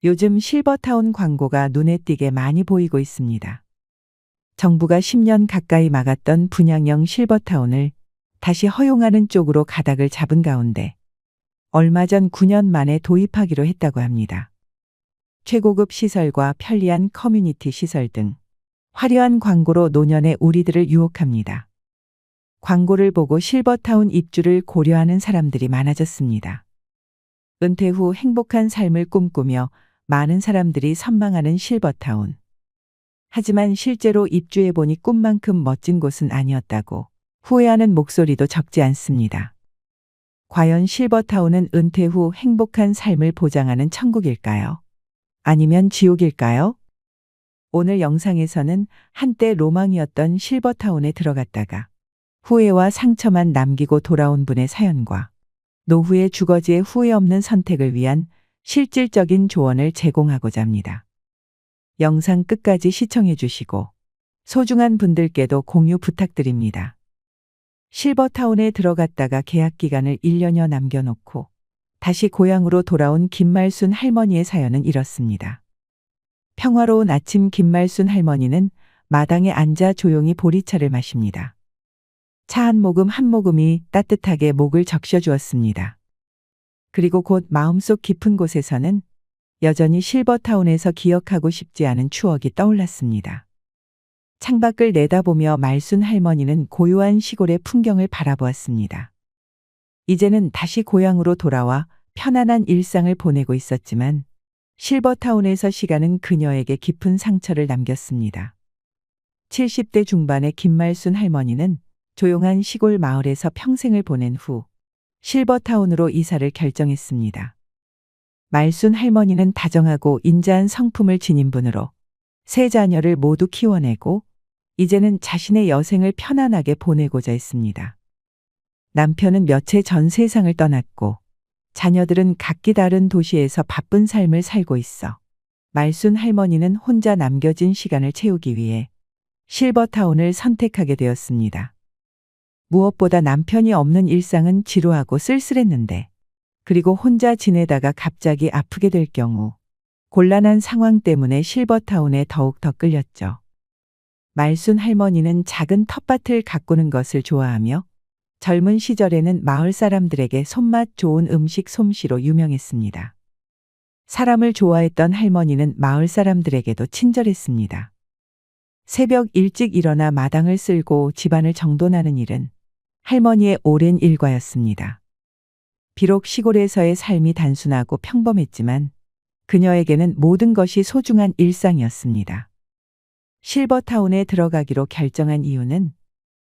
요즘 실버타운 광고가 눈에 띄게 많이 보이고 있습니다. 정부가 10년 가까이 막았던 분양형 실버타운을 다시 허용하는 쪽으로 가닥을 잡은 가운데 얼마 전 9년 만에 도입하기로 했다고 합니다. 최고급 시설과 편리한 커뮤니티 시설 등 화려한 광고로 노년의 우리들을 유혹합니다. 광고를 보고 실버타운 입주를 고려하는 사람들이 많아졌습니다. 은퇴 후 행복한 삶을 꿈꾸며 많은 사람들이 선망하는 실버타운. 하지만 실제로 입주해보니 꿈만큼 멋진 곳은 아니었다고 후회하는 목소리도 적지 않습니다. 과연 실버타운은 은퇴 후 행복한 삶을 보장하는 천국일까요? 아니면 지옥일까요? 오늘 영상에서는 한때 로망이었던 실버타운에 들어갔다가 후회와 상처만 남기고 돌아온 분의 사연과 노후의 주거지의 후회 없는 선택을 위한 실질적인 조언을 제공하고자 합니다. 영상 끝까지 시청해 주시고 소중한 분들께도 공유 부탁드립니다. 실버타운에 들어갔다가 계약 기간을 1년여 남겨놓고 다시 고향으로 돌아온 김말순 할머니의 사연은 이렇습니다. 평화로운 아침 김말순 할머니는 마당에 앉아 조용히 보리차를 마십니다. 차 한 모금이 따뜻하게 목을 적셔주었습니다. 그리고 곧 마음속 깊은 곳에서는 여전히 실버타운에서 기억하고 싶지 않은 추억이 떠올랐습니다. 창밖을 내다보며 말순 할머니는 고요한 시골의 풍경을 바라보았습니다. 이제는 다시 고향으로 돌아와 편안한 일상을 보내고 있었지만 실버타운에서 시간은 그녀에게 깊은 상처를 남겼습니다. 70대 중반의 김말순 할머니는 조용한 시골 마을에서 평생을 보낸 후 실버타운으로 이사를 결정했습니다. 말순 할머니는 다정하고 인자한 성품을 지닌 분으로 세 자녀를 모두 키워내고 이제는 자신의 여생을 편안하게 보내고자 했습니다. 남편은 몇 해 전 세상을 떠났고 자녀들은 각기 다른 도시에서 바쁜 삶을 살고 있어 말순 할머니는 혼자 남겨진 시간을 채우기 위해 실버타운을 선택하게 되었습니다. 무엇보다 남편이 없는 일상은 지루하고 쓸쓸했는데 그리고 혼자 지내다가 갑자기 아프게 될 경우 곤란한 상황 때문에 실버타운에 더욱 더 끌렸죠. 말순 할머니는 작은 텃밭을 가꾸는 것을 좋아하며 젊은 시절에는 마을 사람들에게 손맛 좋은 음식 솜씨로 유명했습니다. 사람을 좋아했던 할머니는 마을 사람들에게도 친절했습니다. 새벽 일찍 일어나 마당을 쓸고 집안을 정돈하는 일은 할머니의 오랜 일과였습니다. 비록 시골에서의 삶이 단순하고 평범했지만 그녀에게는 모든 것이 소중한 일상이었습니다. 실버타운에 들어가기로 결정한 이유는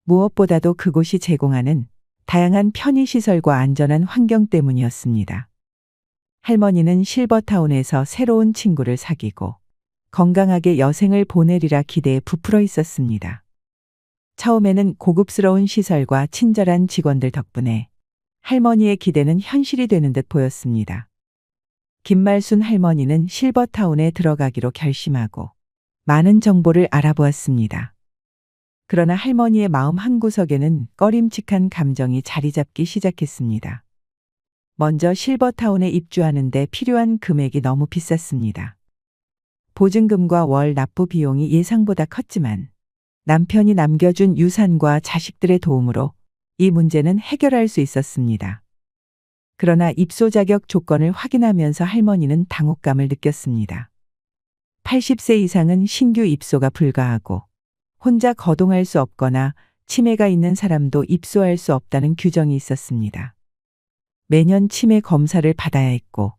무엇보다도 그곳이 제공하는 다양한 편의시설과 안전한 환경 때문이었습니다. 할머니는 실버타운에서 새로운 친구를 사귀고 건강하게 여생을 보내리라 기대에 부풀어 있었습니다. 처음에는 고급스러운 시설과 친절한 직원들 덕분에 할머니의 기대는 현실이 되는 듯 보였습니다. 김말순 할머니는 실버타운에 들어가기로 결심하고 많은 정보를 알아보았습니다. 그러나 할머니의 마음 한구석에는 꺼림칙한 감정이 자리 잡기 시작했습니다. 먼저 실버타운에 입주하는 데 필요한 금액이 너무 비쌌습니다. 보증금과 월 납부 비용이 예상보다 컸지만 남편이 남겨준 유산과 자식들의 도움으로 이 문제는 해결할 수 있었습니다. 그러나 입소 자격 조건을 확인하면서 할머니는 당혹감을 느꼈습니다. 80세 이상은 신규 입소가 불가하고 혼자 거동할 수 없거나 치매가 있는 사람도 입소할 수 없다는 규정이 있었습니다. 매년 치매 검사를 받아야 했고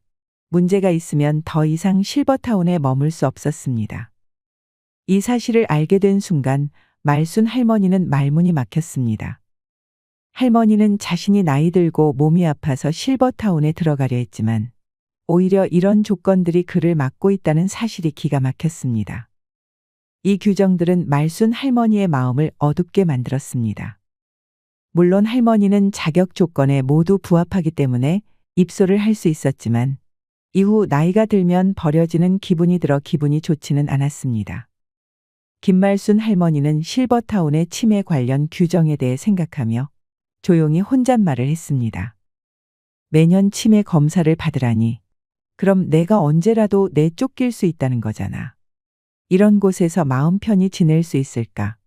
문제가 있으면 더 이상 실버타운에 머물 수 없었습니다. 이 사실을 알게 된 순간 말순 할머니는 말문이 막혔습니다. 할머니는 자신이 나이 들고 몸이 아파서 실버타운에 들어가려 했지만 오히려 이런 조건들이 그를 막고 있다는 사실이 기가 막혔습니다. 이 규정들은 말순 할머니의 마음을 어둡게 만들었습니다. 물론 할머니는 자격 조건에 모두 부합하기 때문에 입소를 할 수 있었지만 이후 나이가 들면 버려지는 기분이 들어 기분이 좋지는 않았습니다. 김말순 할머니는 실버타운의 치매 관련 규정에 대해 생각하며 조용히 혼잣말을 했습니다. 매년 치매 검사를 받으라니 그럼 내가 언제라도 내쫓길 수 있다는 거잖아. 이런 곳에서 마음 편히 지낼 수 있을까?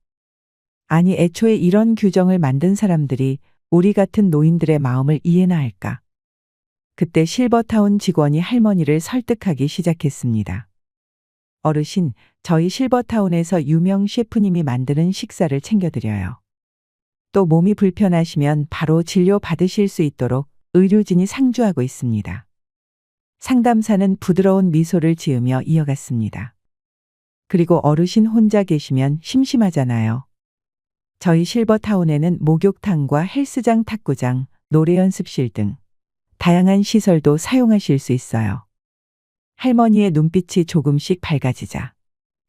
아니, 애초에 이런 규정을 만든 사람들이 우리 같은 노인들의 마음을 이해나 할까? 그때 실버타운 직원이 할머니를 설득하기 시작했습니다. 어르신, 저희 실버타운에서 유명 셰프님이 만드는 식사를 챙겨드려요. 또 몸이 불편하시면 바로 진료 받으실 수 있도록 의료진이 상주하고 있습니다. 상담사는 부드러운 미소를 지으며 이어갔습니다. 그리고 어르신 혼자 계시면 심심하잖아요. 저희 실버타운에는 목욕탕과 헬스장, 탁구장, 노래 연습실 등 다양한 시설도 사용하실 수 있어요. 할머니의 눈빛이 조금씩 밝아지자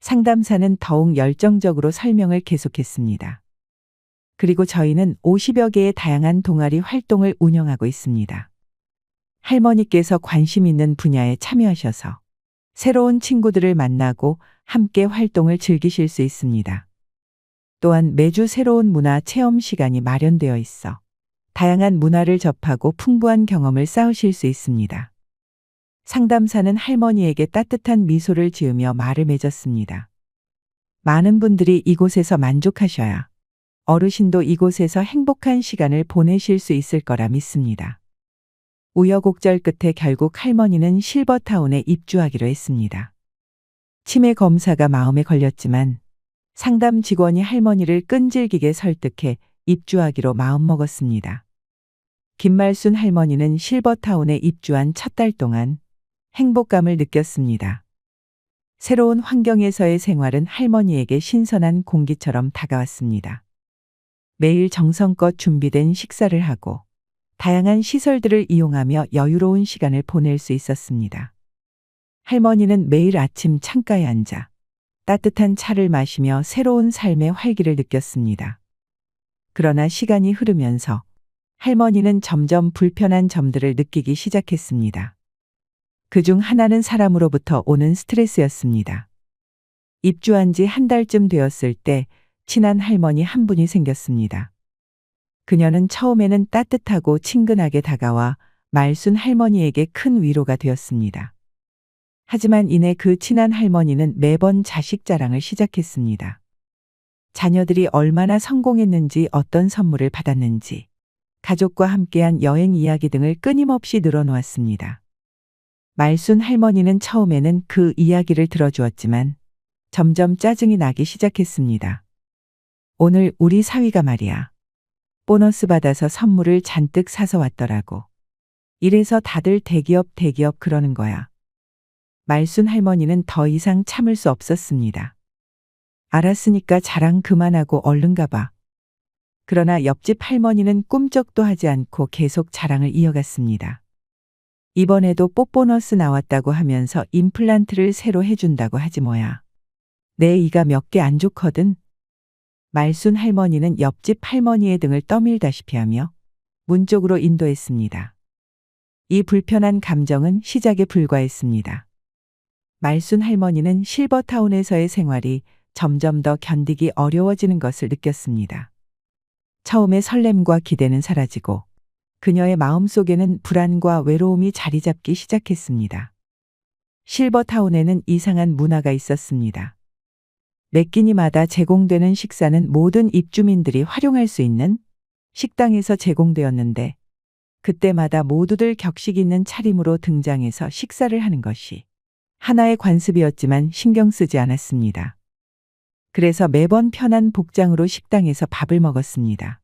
상담사는 더욱 열정적으로 설명을 계속했습니다. 그리고 저희는 50여 개의 다양한 동아리 활동을 운영하고 있습니다. 할머니께서 관심 있는 분야에 참여하셔서 새로운 친구들을 만나고 함께 활동을 즐기실 수 있습니다. 또한 매주 새로운 문화 체험 시간이 마련되어 있어 다양한 문화를 접하고 풍부한 경험을 쌓으실 수 있습니다. 상담사는 할머니에게 따뜻한 미소를 지으며 말을 맺었습니다. 많은 분들이 이곳에서 만족하셔야 어르신도 이곳에서 행복한 시간을 보내실 수 있을 거라 믿습니다. 우여곡절 끝에 결국 할머니는 실버타운에 입주하기로 했습니다. 치매 검사가 마음에 걸렸지만 상담 직원이 할머니를 끈질기게 설득해 입주하기로 마음먹었습니다. 김말순 할머니는 실버타운에 입주한 첫 달 동안 행복감을 느꼈습니다. 새로운 환경에서의 생활은 할머니에게 신선한 공기처럼 다가왔습니다. 매일 정성껏 준비된 식사를 하고 다양한 시설들을 이용하며 여유로운 시간을 보낼 수 있었습니다. 할머니는 매일 아침 창가에 앉아 따뜻한 차를 마시며 새로운 삶의 활기를 느꼈습니다. 그러나 시간이 흐르면서 할머니는 점점 불편한 점들을 느끼기 시작했습니다. 그중 하나는 사람으로부터 오는 스트레스였습니다. 입주한 지 한 달쯤 되었을 때 친한 할머니 한 분이 생겼습니다. 그녀는 처음에는 따뜻하고 친근하게 다가와 말순 할머니에게 큰 위로가 되었습니다. 하지만 이내 그 친한 할머니는 매번 자식 자랑을 시작했습니다. 자녀들이 얼마나 성공했는지, 어떤 선물을 받았는지, 가족과 함께한 여행 이야기 등을 끊임없이 늘어놓았습니다. 말순 할머니는 처음에는 그 이야기를 들어주었지만 점점 짜증이 나기 시작했습니다. 오늘 우리 사위가 말이야. 보너스 받아서 선물을 잔뜩 사서 왔더라고. 이래서 다들 대기업 그러는 거야. 말순 할머니는 더 이상 참을 수 없었습니다. 알았으니까 자랑 그만하고 얼른 가봐. 그러나 옆집 할머니는 꿈쩍도 하지 않고 계속 자랑을 이어갔습니다. 이번에도 뽀보너스 나왔다고 하면서 임플란트를 새로 해준다고 하지 뭐야. 내 이가 몇 개 안 좋거든. 말순 할머니는 옆집 할머니의 등을 떠밀다시피 하며 문 쪽으로 인도했습니다. 이 불편한 감정은 시작에 불과했습니다. 말순 할머니는 실버타운에서의 생활이 점점 더 견디기 어려워지는 것을 느꼈습니다. 처음에 설렘과 기대는 사라지고 그녀의 마음속에는 불안과 외로움이 자리 잡기 시작했습니다. 실버타운에는 이상한 문화가 있었습니다. 매 끼니마다 제공되는 식사는 모든 입주민들이 활용할 수 있는 식당에서 제공되었는데 그때마다 모두들 격식 있는 차림으로 등장해서 식사를 하는 것이 하나의 관습이었지만 신경 쓰지 않았습니다. 그래서 매번 편한 복장으로 식당에서 밥을 먹었습니다.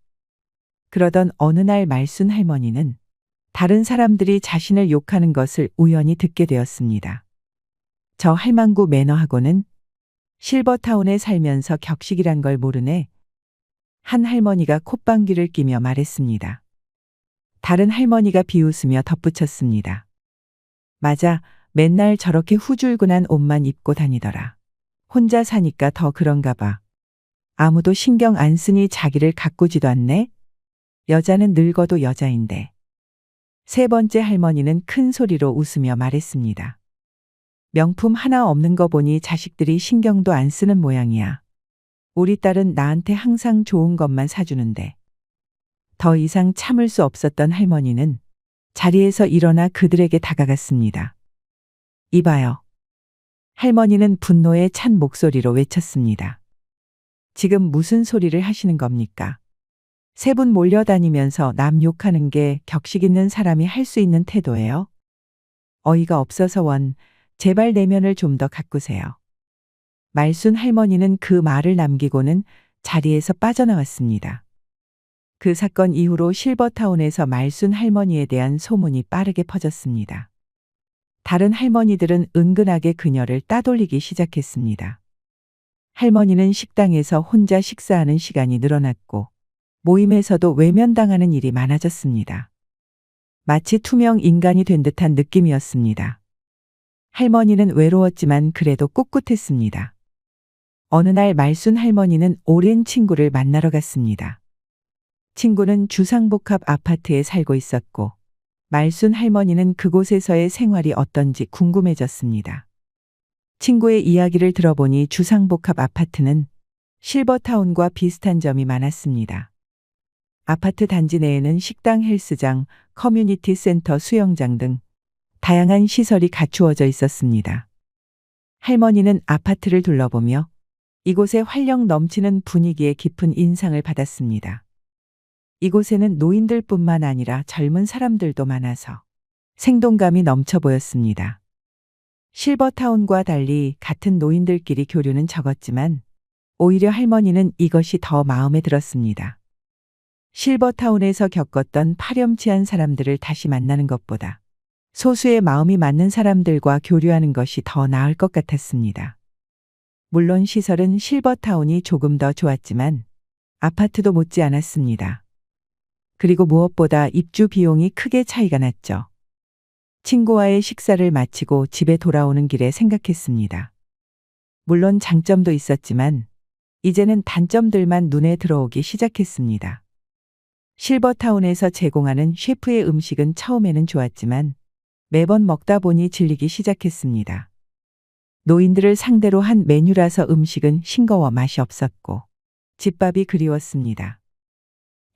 그러던 어느 날 말순 할머니는 다른 사람들이 자신을 욕하는 것을 우연히 듣게 되었습니다. 저 할망구 매너하고는 실버타운에 살면서 격식이란 걸 모르네. 한 할머니가 콧방귀를 끼며 말했습니다. 다른 할머니가 비웃으며 덧붙였습니다. 맞아, 맨날 저렇게 후줄근한 옷만 입고 다니더라. 혼자 사니까 더 그런가 봐. 아무도 신경 안 쓰니 자기를 가꾸지도 않네. 여자는 늙어도 여자인데. 세 번째 할머니는 큰 소리로 웃으며 말했습니다. 명품 하나 없는 거 보니 자식들이 신경도 안 쓰는 모양이야. 우리 딸은 나한테 항상 좋은 것만 사주는데. 더 이상 참을 수 없었던 할머니는 자리에서 일어나 그들에게 다가갔습니다. 이봐요. 할머니는 분노에 찬 목소리로 외쳤습니다. 지금 무슨 소리를 하시는 겁니까? 세 분 몰려다니면서 남 욕하는 게 격식 있는 사람이 할 수 있는 태도예요? 어이가 없어서 제발 내면을 좀 더 가꾸세요. 말순 할머니는 그 말을 남기고는 자리에서 빠져나왔습니다. 그 사건 이후로 실버타운에서 말순 할머니에 대한 소문이 빠르게 퍼졌습니다. 다른 할머니들은 은근하게 그녀를 따돌리기 시작했습니다. 할머니는 식당에서 혼자 식사하는 시간이 늘어났고 모임에서도 외면당하는 일이 많아졌습니다. 마치 투명 인간이 된 듯한 느낌이었습니다. 할머니는 외로웠지만 그래도 꿋꿋했습니다. 어느 날 말순 할머니는 오랜 친구를 만나러 갔습니다. 친구는 주상복합 아파트에 살고 있었고 말순 할머니는 그곳에서의 생활이 어떤지 궁금해졌습니다. 친구의 이야기를 들어보니 주상복합 아파트는 실버타운과 비슷한 점이 많았습니다. 아파트 단지 내에는 식당, 헬스장, 커뮤니티 센터, 수영장 등 다양한 시설이 갖추어져 있었습니다. 할머니는 아파트를 둘러보며 이곳의 활력 넘치는 분위기에 깊은 인상을 받았습니다. 이곳에는 노인들뿐만 아니라 젊은 사람들도 많아서 생동감이 넘쳐 보였습니다. 실버타운과 달리 같은 노인들끼리 교류는 적었지만 오히려 할머니는 이것이 더 마음에 들었습니다. 실버타운에서 겪었던 파렴치한 사람들을 다시 만나는 것보다 소수의 마음이 맞는 사람들과 교류하는 것이 더 나을 것 같았습니다. 물론 시설은 실버타운이 조금 더 좋았지만 아파트도 못지 않았습니다. 그리고 무엇보다 입주 비용이 크게 차이가 났죠. 친구와의 식사를 마치고 집에 돌아오는 길에 생각했습니다. 물론 장점도 있었지만 이제는 단점들만 눈에 들어오기 시작했습니다. 실버타운에서 제공하는 셰프의 음식은 처음에는 좋았지만 매번 먹다 보니 질리기 시작했습니다. 노인들을 상대로 한 메뉴라서 음식은 싱거워 맛이 없었고 집밥이 그리웠습니다.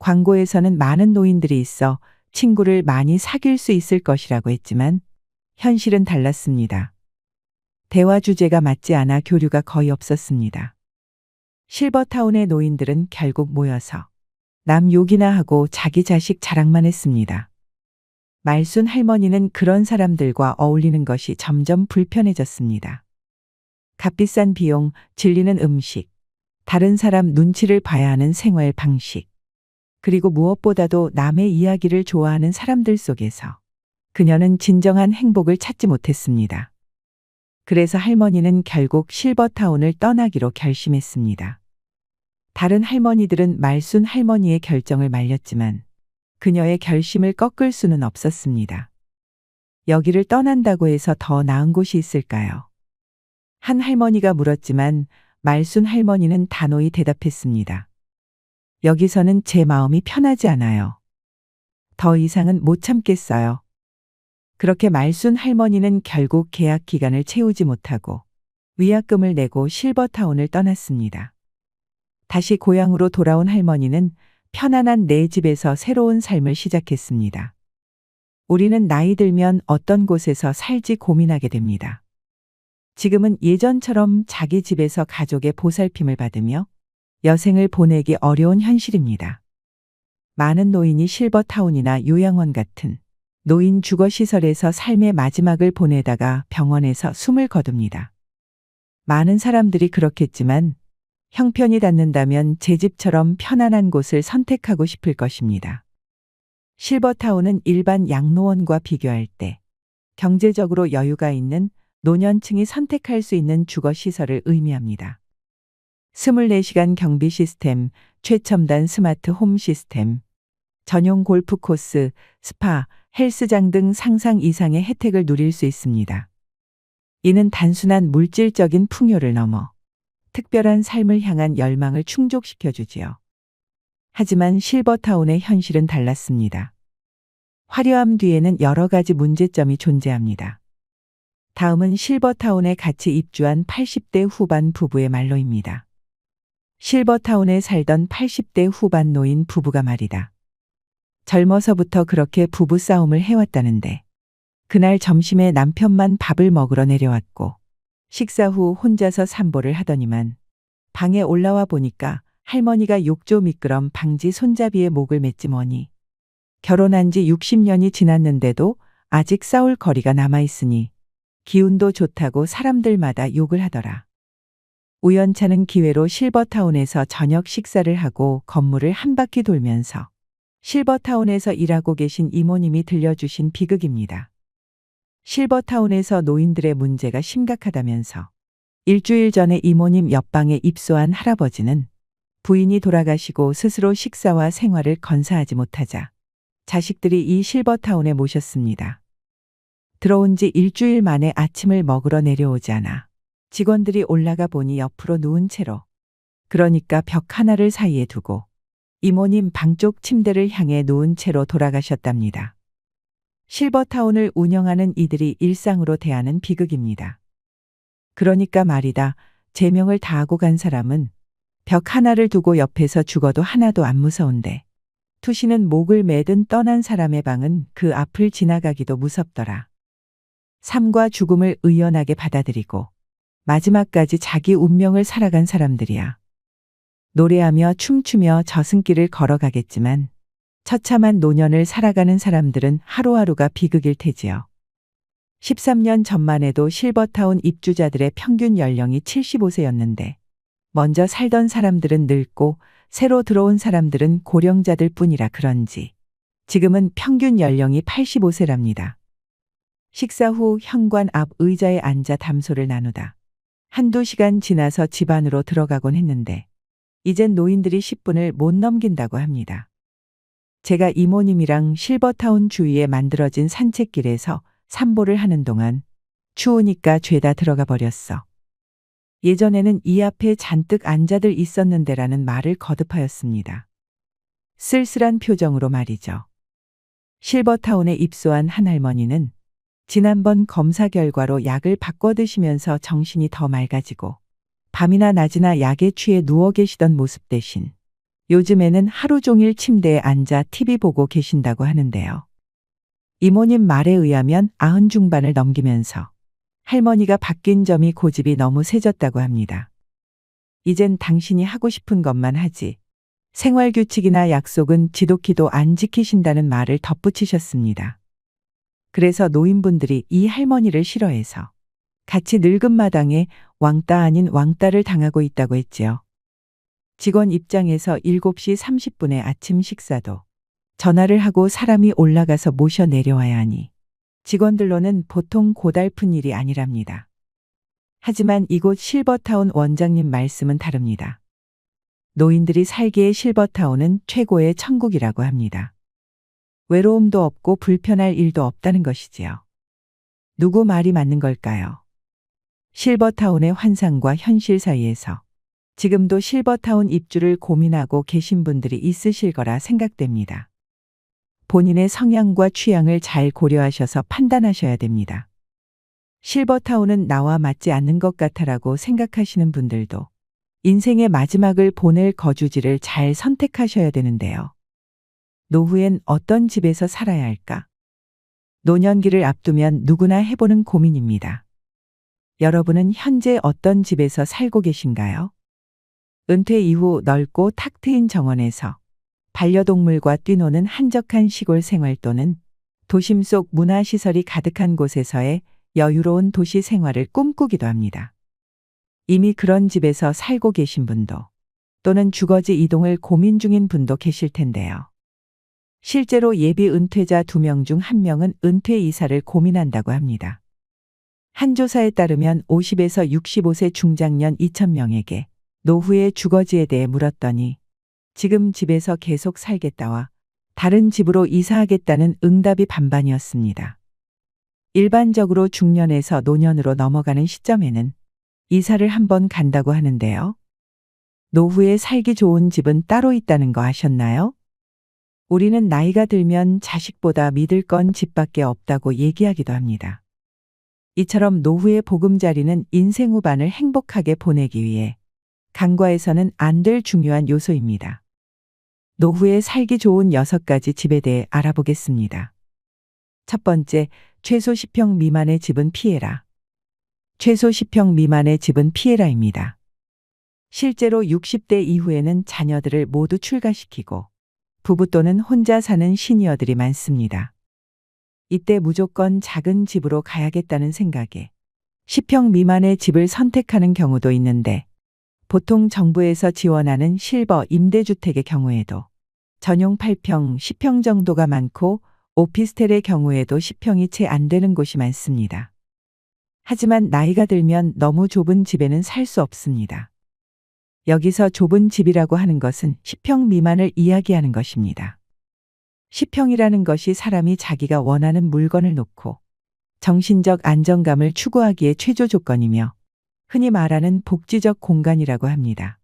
광고에서는 많은 노인들이 있어 친구를 많이 사귈 수 있을 것이라고 했지만 현실은 달랐습니다. 대화 주제가 맞지 않아 교류가 거의 없었습니다. 실버타운의 노인들은 결국 모여서 남 욕이나 하고 자기 자식 자랑만 했습니다. 말순 할머니는 그런 사람들과 어울리는 것이 점점 불편해졌습니다. 값비싼 비용, 질리는 음식, 다른 사람 눈치를 봐야 하는 생활 방식, 그리고 무엇보다도 남의 이야기를 좋아하는 사람들 속에서 그녀는 진정한 행복을 찾지 못했습니다. 그래서 할머니는 결국 실버타운을 떠나기로 결심했습니다. 다른 할머니들은 말순 할머니의 결정을 말렸지만 그녀의 결심을 꺾을 수는 없었습니다. 여기를 떠난다고 해서 더 나은 곳이 있을까요? 한 할머니가 물었지만 말순 할머니는 단호히 대답했습니다. 여기서는 제 마음이 편하지 않아요. 더 이상은 못 참겠어요. 그렇게 말순 할머니는 결국 계약 기간을 채우지 못하고 위약금을 내고 실버타운을 떠났습니다. 다시 고향으로 돌아온 할머니는 편안한 내 집에서 새로운 삶을 시작했습니다. 우리는 나이 들면 어떤 곳에서 살지 고민하게 됩니다. 지금은 예전처럼 자기 집에서 가족의 보살핌을 받으며 여생을 보내기 어려운 현실입니다. 많은 노인이 실버타운이나 요양원 같은 노인 주거시설에서 삶의 마지막을 보내다가 병원에서 숨을 거둡니다. 많은 사람들이 그렇겠지만 형편이 닿는다면 제 집처럼 편안한 곳을 선택하고 싶을 것입니다. 실버타운은 일반 양로원과 비교할 때 경제적으로 여유가 있는 노년층이 선택할 수 있는 주거시설을 의미합니다. 24시간 경비 시스템, 최첨단 스마트 홈 시스템, 전용 골프 코스, 스파, 헬스장 등 상상 이상의 혜택을 누릴 수 있습니다. 이는 단순한 물질적인 풍요를 넘어 특별한 삶을 향한 열망을 충족시켜주지요. 하지만 실버타운의 현실은 달랐습니다. 화려함 뒤에는 여러 가지 문제점이 존재합니다. 다음은 실버타운에 같이 입주한 80대 후반 부부의 말로입니다. 실버타운에 살던 80대 후반 노인 부부가 말이다. 젊어서부터 그렇게 부부싸움을 해왔다는데 그날 점심에 남편만 밥을 먹으러 내려왔고 식사 후 혼자서 산보를 하더니만 방에 올라와 보니까 할머니가 욕조 미끄럼 방지 손잡이에 목을 맸지 뭐니. 결혼한 지 60년이 지났는데도 아직 싸울 거리가 남아있으니 기운도 좋다고 사람들마다 욕을 하더라. 우연찮은 기회로 실버타운에서 저녁 식사를 하고 건물을 한 바퀴 돌면서 실버타운에서 일하고 계신 이모님이 들려주신 비극입니다. 실버타운에서 노인들의 문제가 심각하다면서 일주일 전에 이모님 옆방에 입소한 할아버지는 부인이 돌아가시고 스스로 식사와 생활을 건사하지 못하자 자식들이 이 실버타운에 모셨습니다. 들어온 지 일주일 만에 아침을 먹으러 내려오지 않아 직원들이 올라가 보니 옆으로 누운 채로, 그러니까 벽 하나를 사이에 두고 이모님 방 쪽 침대를 향해 누운 채로 돌아가셨답니다. 실버타운을 운영하는 이들이 일상으로 대하는 비극입니다. 그러니까 말이다, 제명을 다하고 간 사람은 벽 하나를 두고 옆에서 죽어도 하나도 안 무서운데 투시는 목을 매든 떠난 사람의 방은 그 앞을 지나가기도 무섭더라. 삶과 죽음을 의연하게 받아들이고 마지막까지 자기 운명을 살아간 사람들이야. 노래하며 춤추며 저승길을 걸어가겠지만 처참한 노년을 살아가는 사람들은 하루하루가 비극일 테지요. 13년 전만 해도 실버타운 입주자들의 평균 연령이 75세였는데 먼저 살던 사람들은 늙고 새로 들어온 사람들은 고령자들 뿐이라 그런지 지금은 평균 연령이 85세랍니다. 식사 후 현관 앞 의자에 앉아 담소를 나누다 한두 시간 지나서 집 안으로 들어가곤 했는데 이젠 노인들이 10분을 못 넘긴다고 합니다. 제가 이모님이랑 실버타운 주위에 만들어진 산책길에서 산보를 하는 동안 추우니까 죄다 들어가 버렸어. 예전에는 이 앞에 잔뜩 앉아들 있었는데라는 말을 거듭하였습니다. 쓸쓸한 표정으로 말이죠. 실버타운에 입소한 한 할머니는 지난번 검사 결과로 약을 바꿔 드시면서 정신이 더 맑아지고 밤이나 낮이나 약에 취해 누워 계시던 모습 대신 요즘에는 하루 종일 침대에 앉아 TV 보고 계신다고 하는데요. 이모님 말에 의하면 90 중반을 넘기면서 할머니가 바뀐 점이 고집이 너무 세졌다고 합니다. 이젠 당신이 하고 싶은 것만 하지 생활 규칙이나 약속은 지독히도 안 지키신다는 말을 덧붙이셨습니다. 그래서 노인분들이 이 할머니를 싫어해서 같이 늙은 마당에 왕따 아닌 왕따를 당하고 있다고 했지요. 직원 입장에서 7시 30분에 아침 식사도 전화를 하고 사람이 올라가서 모셔 내려와야 하니 직원들로는 보통 고달픈 일이 아니랍니다. 하지만 이곳 실버타운 원장님 말씀은 다릅니다. 노인들이 살기에 실버타운은 최고의 천국이라고 합니다. 외로움도 없고 불편할 일도 없다는 것이지요. 누구 말이 맞는 걸까요? 실버타운의 환상과 현실 사이에서 지금도 실버타운 입주를 고민하고 계신 분들이 있으실 거라 생각됩니다. 본인의 성향과 취향을 잘 고려하셔서 판단하셔야 됩니다. 실버타운은 나와 맞지 않는 것 같아라고 생각하시는 분들도 인생의 마지막을 보낼 거주지를 잘 선택하셔야 되는데요. 노후엔 어떤 집에서 살아야 할까? 노년기를 앞두면 누구나 해보는 고민입니다. 여러분은 현재 어떤 집에서 살고 계신가요? 은퇴 이후 넓고 탁 트인 정원에서 반려동물과 뛰노는 한적한 시골 생활 또는 도심 속 문화시설이 가득한 곳에서의 여유로운 도시 생활을 꿈꾸기도 합니다. 이미 그런 집에서 살고 계신 분도 또는 주거지 이동을 고민 중인 분도 계실 텐데요. 실제로 예비 은퇴자 2명 중 1명은 은퇴 이사를 고민한다고 합니다. 한 조사에 따르면 50에서 65세 중장년 2,000명에게 노후의 주거지에 대해 물었더니 지금 집에서 계속 살겠다와 다른 집으로 이사하겠다는 응답이 반반이었습니다. 일반적으로 중년에서 노년으로 넘어가는 시점에는 이사를 한번 간다고 하는데요. 노후에 살기 좋은 집은 따로 있다는 거 아셨나요? 우리는 나이가 들면 자식보다 믿을 건 집밖에 없다고 얘기하기도 합니다. 이처럼 노후의 보금자리는 인생 후반을 행복하게 보내기 위해 간과해서는 안 될 중요한 요소입니다. 노후에 살기 좋은 6가지 집에 대해 알아보겠습니다. 첫 번째, 최소 10평 미만의 집은 피해라. 최소 10평 미만의 집은 피해라입니다. 실제로 60대 이후에는 자녀들을 모두 출가시키고 부부 또는 혼자 사는 시니어들이 많습니다. 이때 무조건 작은 집으로 가야겠다는 생각에 10평 미만의 집을 선택하는 경우도 있는데, 보통 정부에서 지원하는 실버 임대주택의 경우에도 전용 8평, 10평 정도가 많고 오피스텔의 경우에도 10평이 채 안 되는 곳이 많습니다. 하지만 나이가 들면 너무 좁은 집에는 살 수 없습니다. 여기서 좁은 집이라고 하는 것은 10평 미만을 이야기하는 것입니다. 10평이라는 것이 사람이 자기가 원하는 물건을 놓고 정신적 안정감을 추구하기에 최저 조건이며 흔히 말하는 복지적 공간이라고 합니다.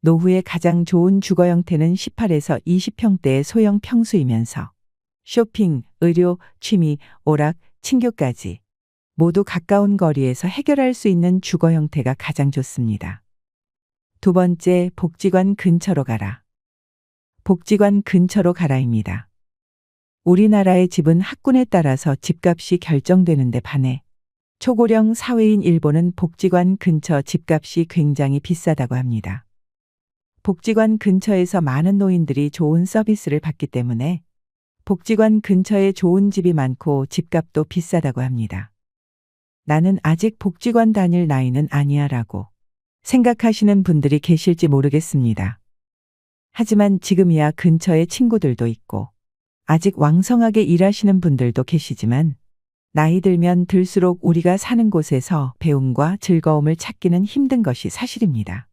노후의 가장 좋은 주거 형태는 18에서 20평대의 소형 평수이면서 쇼핑, 의료, 취미, 오락, 친교까지 모두 가까운 거리에서 해결할 수 있는 주거 형태가 가장 좋습니다. 두 번째, 복지관 근처로 가라. 복지관 근처로 가라입니다. 우리나라의 집은 학군에 따라서 집값이 결정되는데 반해 초고령 사회인 일본은 복지관 근처 집값이 굉장히 비싸다고 합니다. 복지관 근처에서 많은 노인들이 좋은 서비스를 받기 때문에 복지관 근처에 좋은 집이 많고 집값도 비싸다고 합니다. 나는 아직 복지관 다닐 나이는 아니야 라고 생각하시는 분들이 계실지 모르겠습니다. 하지만 지금이야 근처에 친구들도 있고 아직 왕성하게 일하시는 분들도 계시지만, 나이 들면 들수록 우리가 사는 곳에서 배움과 즐거움을 찾기는 힘든 것이 사실입니다.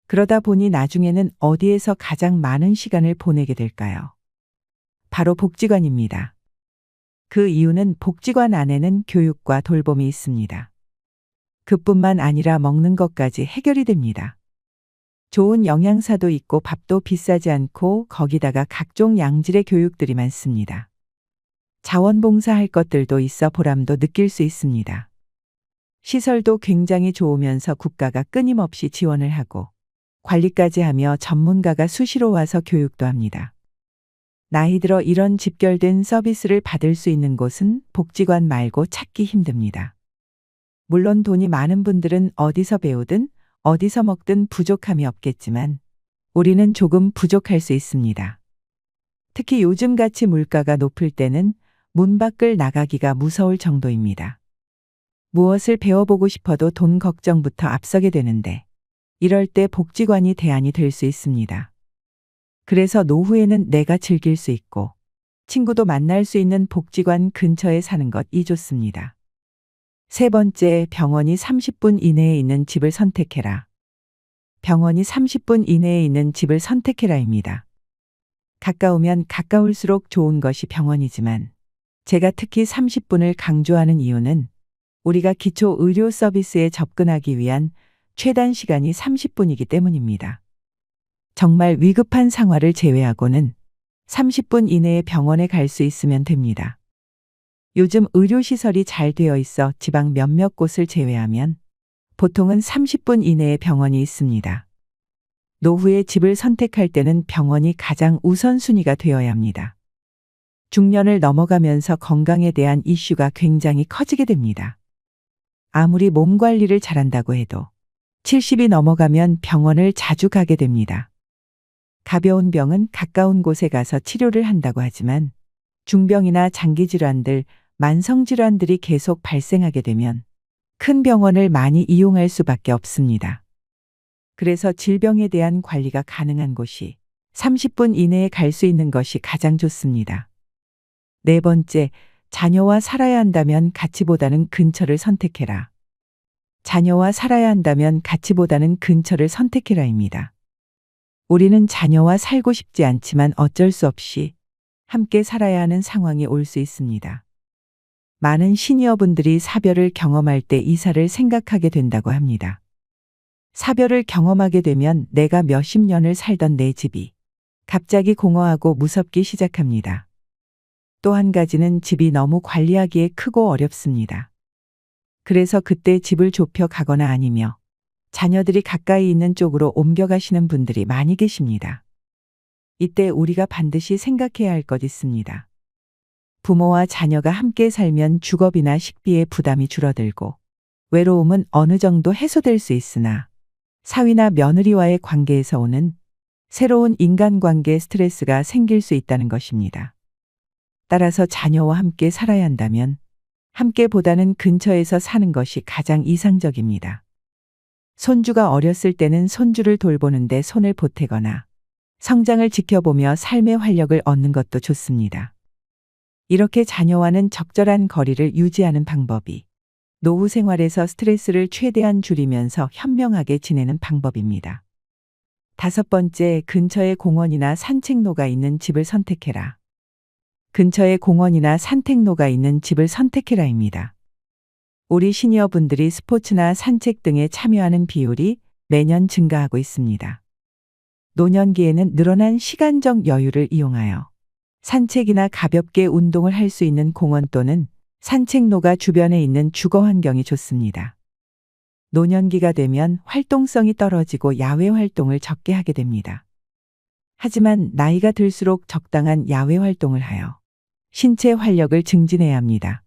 그러다 보니 나중에는 어디에서 가장 많은 시간을 보내게 될까요? 바로 복지관입니다. 그 이유는 복지관 안에는 교육과 돌봄이 있습니다. 그뿐만 아니라 먹는 것까지 해결이 됩니다. 좋은 영양사도 있고 밥도 비싸지 않고 거기다가 각종 양질의 교육들이 많습니다. 자원봉사할 것들도 있어 보람도 느낄 수 있습니다. 시설도 굉장히 좋으면서 국가가 끊임없이 지원을 하고 관리까지 하며 전문가가 수시로 와서 교육도 합니다. 나이 들어 이런 집결된 서비스를 받을 수 있는 곳은 복지관 말고 찾기 힘듭니다. 물론 돈이 많은 분들은 어디서 배우든 어디서 먹든 부족함이 없겠지만 우리는 조금 부족할 수 있습니다. 특히 요즘같이 물가가 높을 때는 문 밖을 나가기가 무서울 정도입니다. 무엇을 배워보고 싶어도 돈 걱정부터 앞서게 되는데, 이럴 때 복지관이 대안이 될 수 있습니다. 그래서 노후에는 내가 즐길 수 있고 친구도 만날 수 있는 복지관 근처에 사는 것이 좋습니다. 세 번째, 병원이 30분 이내에 있는 집을 선택해라. 병원이 30분 이내에 있는 집을 선택해라입니다. 가까우면 가까울수록 좋은 것이 병원이지만 제가 특히 30분을 강조하는 이유는 우리가 기초 의료 서비스에 접근하기 위한 최단 시간이 30분이기 때문입니다. 정말 위급한 상황을 제외하고는 30분 이내에 병원에 갈 수 있으면 됩니다. 요즘 의료시설이 잘 되어 있어 지방 몇몇 곳을 제외하면 보통은 30분 이내에 병원이 있습니다. 노후에 집을 선택할 때는 병원이 가장 우선순위가 되어야 합니다. 중년을 넘어가면서 건강에 대한 이슈가 굉장히 커지게 됩니다. 아무리 몸 관리를 잘한다고 해도 70이 넘어가면 병원을 자주 가게 됩니다. 가벼운 병은 가까운 곳에 가서 치료를 한다고 하지만 중병이나 장기질환들, 만성질환들이 계속 발생하게 되면 큰 병원을 많이 이용할 수밖에 없습니다. 그래서 질병에 대한 관리가 가능한 곳이 30분 이내에 갈 수 있는 것이 가장 좋습니다. 네 번째, 자녀와 살아야 한다면 가치보다는 근처를 선택해라. 자녀와 살아야 한다면 가치보다는 근처를 선택해라입니다. 우리는 자녀와 살고 싶지 않지만 어쩔 수 없이 함께 살아야 하는 상황이 올 수 있습니다. 많은 시니어분들이 사별을 경험할 때 이사를 생각하게 된다고 합니다. 사별을 경험하게 되면 내가 몇십 년을 살던 내 집이 갑자기 공허하고 무섭기 시작합니다. 또 한 가지는 집이 너무 관리하기에 크고 어렵습니다. 그래서 그때 집을 좁혀 가거나 아니며 자녀들이 가까이 있는 쪽으로 옮겨가시는 분들이 많이 계십니다. 이때 우리가 반드시 생각해야 할 것 있습니다. 부모와 자녀가 함께 살면 주거비나 식비의 부담이 줄어들고 외로움은 어느 정도 해소될 수 있으나 사위나 며느리와의 관계에서 오는 새로운 인간관계 스트레스가 생길 수 있다는 것입니다. 따라서 자녀와 함께 살아야 한다면 함께보다는 근처에서 사는 것이 가장 이상적입니다. 손주가 어렸을 때는 손주를 돌보는데 손을 보태거나 성장을 지켜보며 삶의 활력을 얻는 것도 좋습니다. 이렇게 자녀와는 적절한 거리를 유지하는 방법이 노후 생활에서 스트레스를 최대한 줄이면서 현명하게 지내는 방법입니다. 5번째, 근처에 공원이나 산책로가 있는 집을 선택해라. 근처에 공원이나 산책로가 있는 집을 선택해라입니다. 우리 시니어분들이 스포츠나 산책 등에 참여하는 비율이 매년 증가하고 있습니다. 노년기에는 늘어난 시간적 여유를 이용하여 산책이나 가볍게 운동을 할 수 있는 공원 또는 산책로가 주변에 있는 주거 환경이 좋습니다. 노년기가 되면 활동성이 떨어지고 야외 활동을 적게 하게 됩니다. 하지만 나이가 들수록 적당한 야외 활동을 하여 신체 활력을 증진해야 합니다.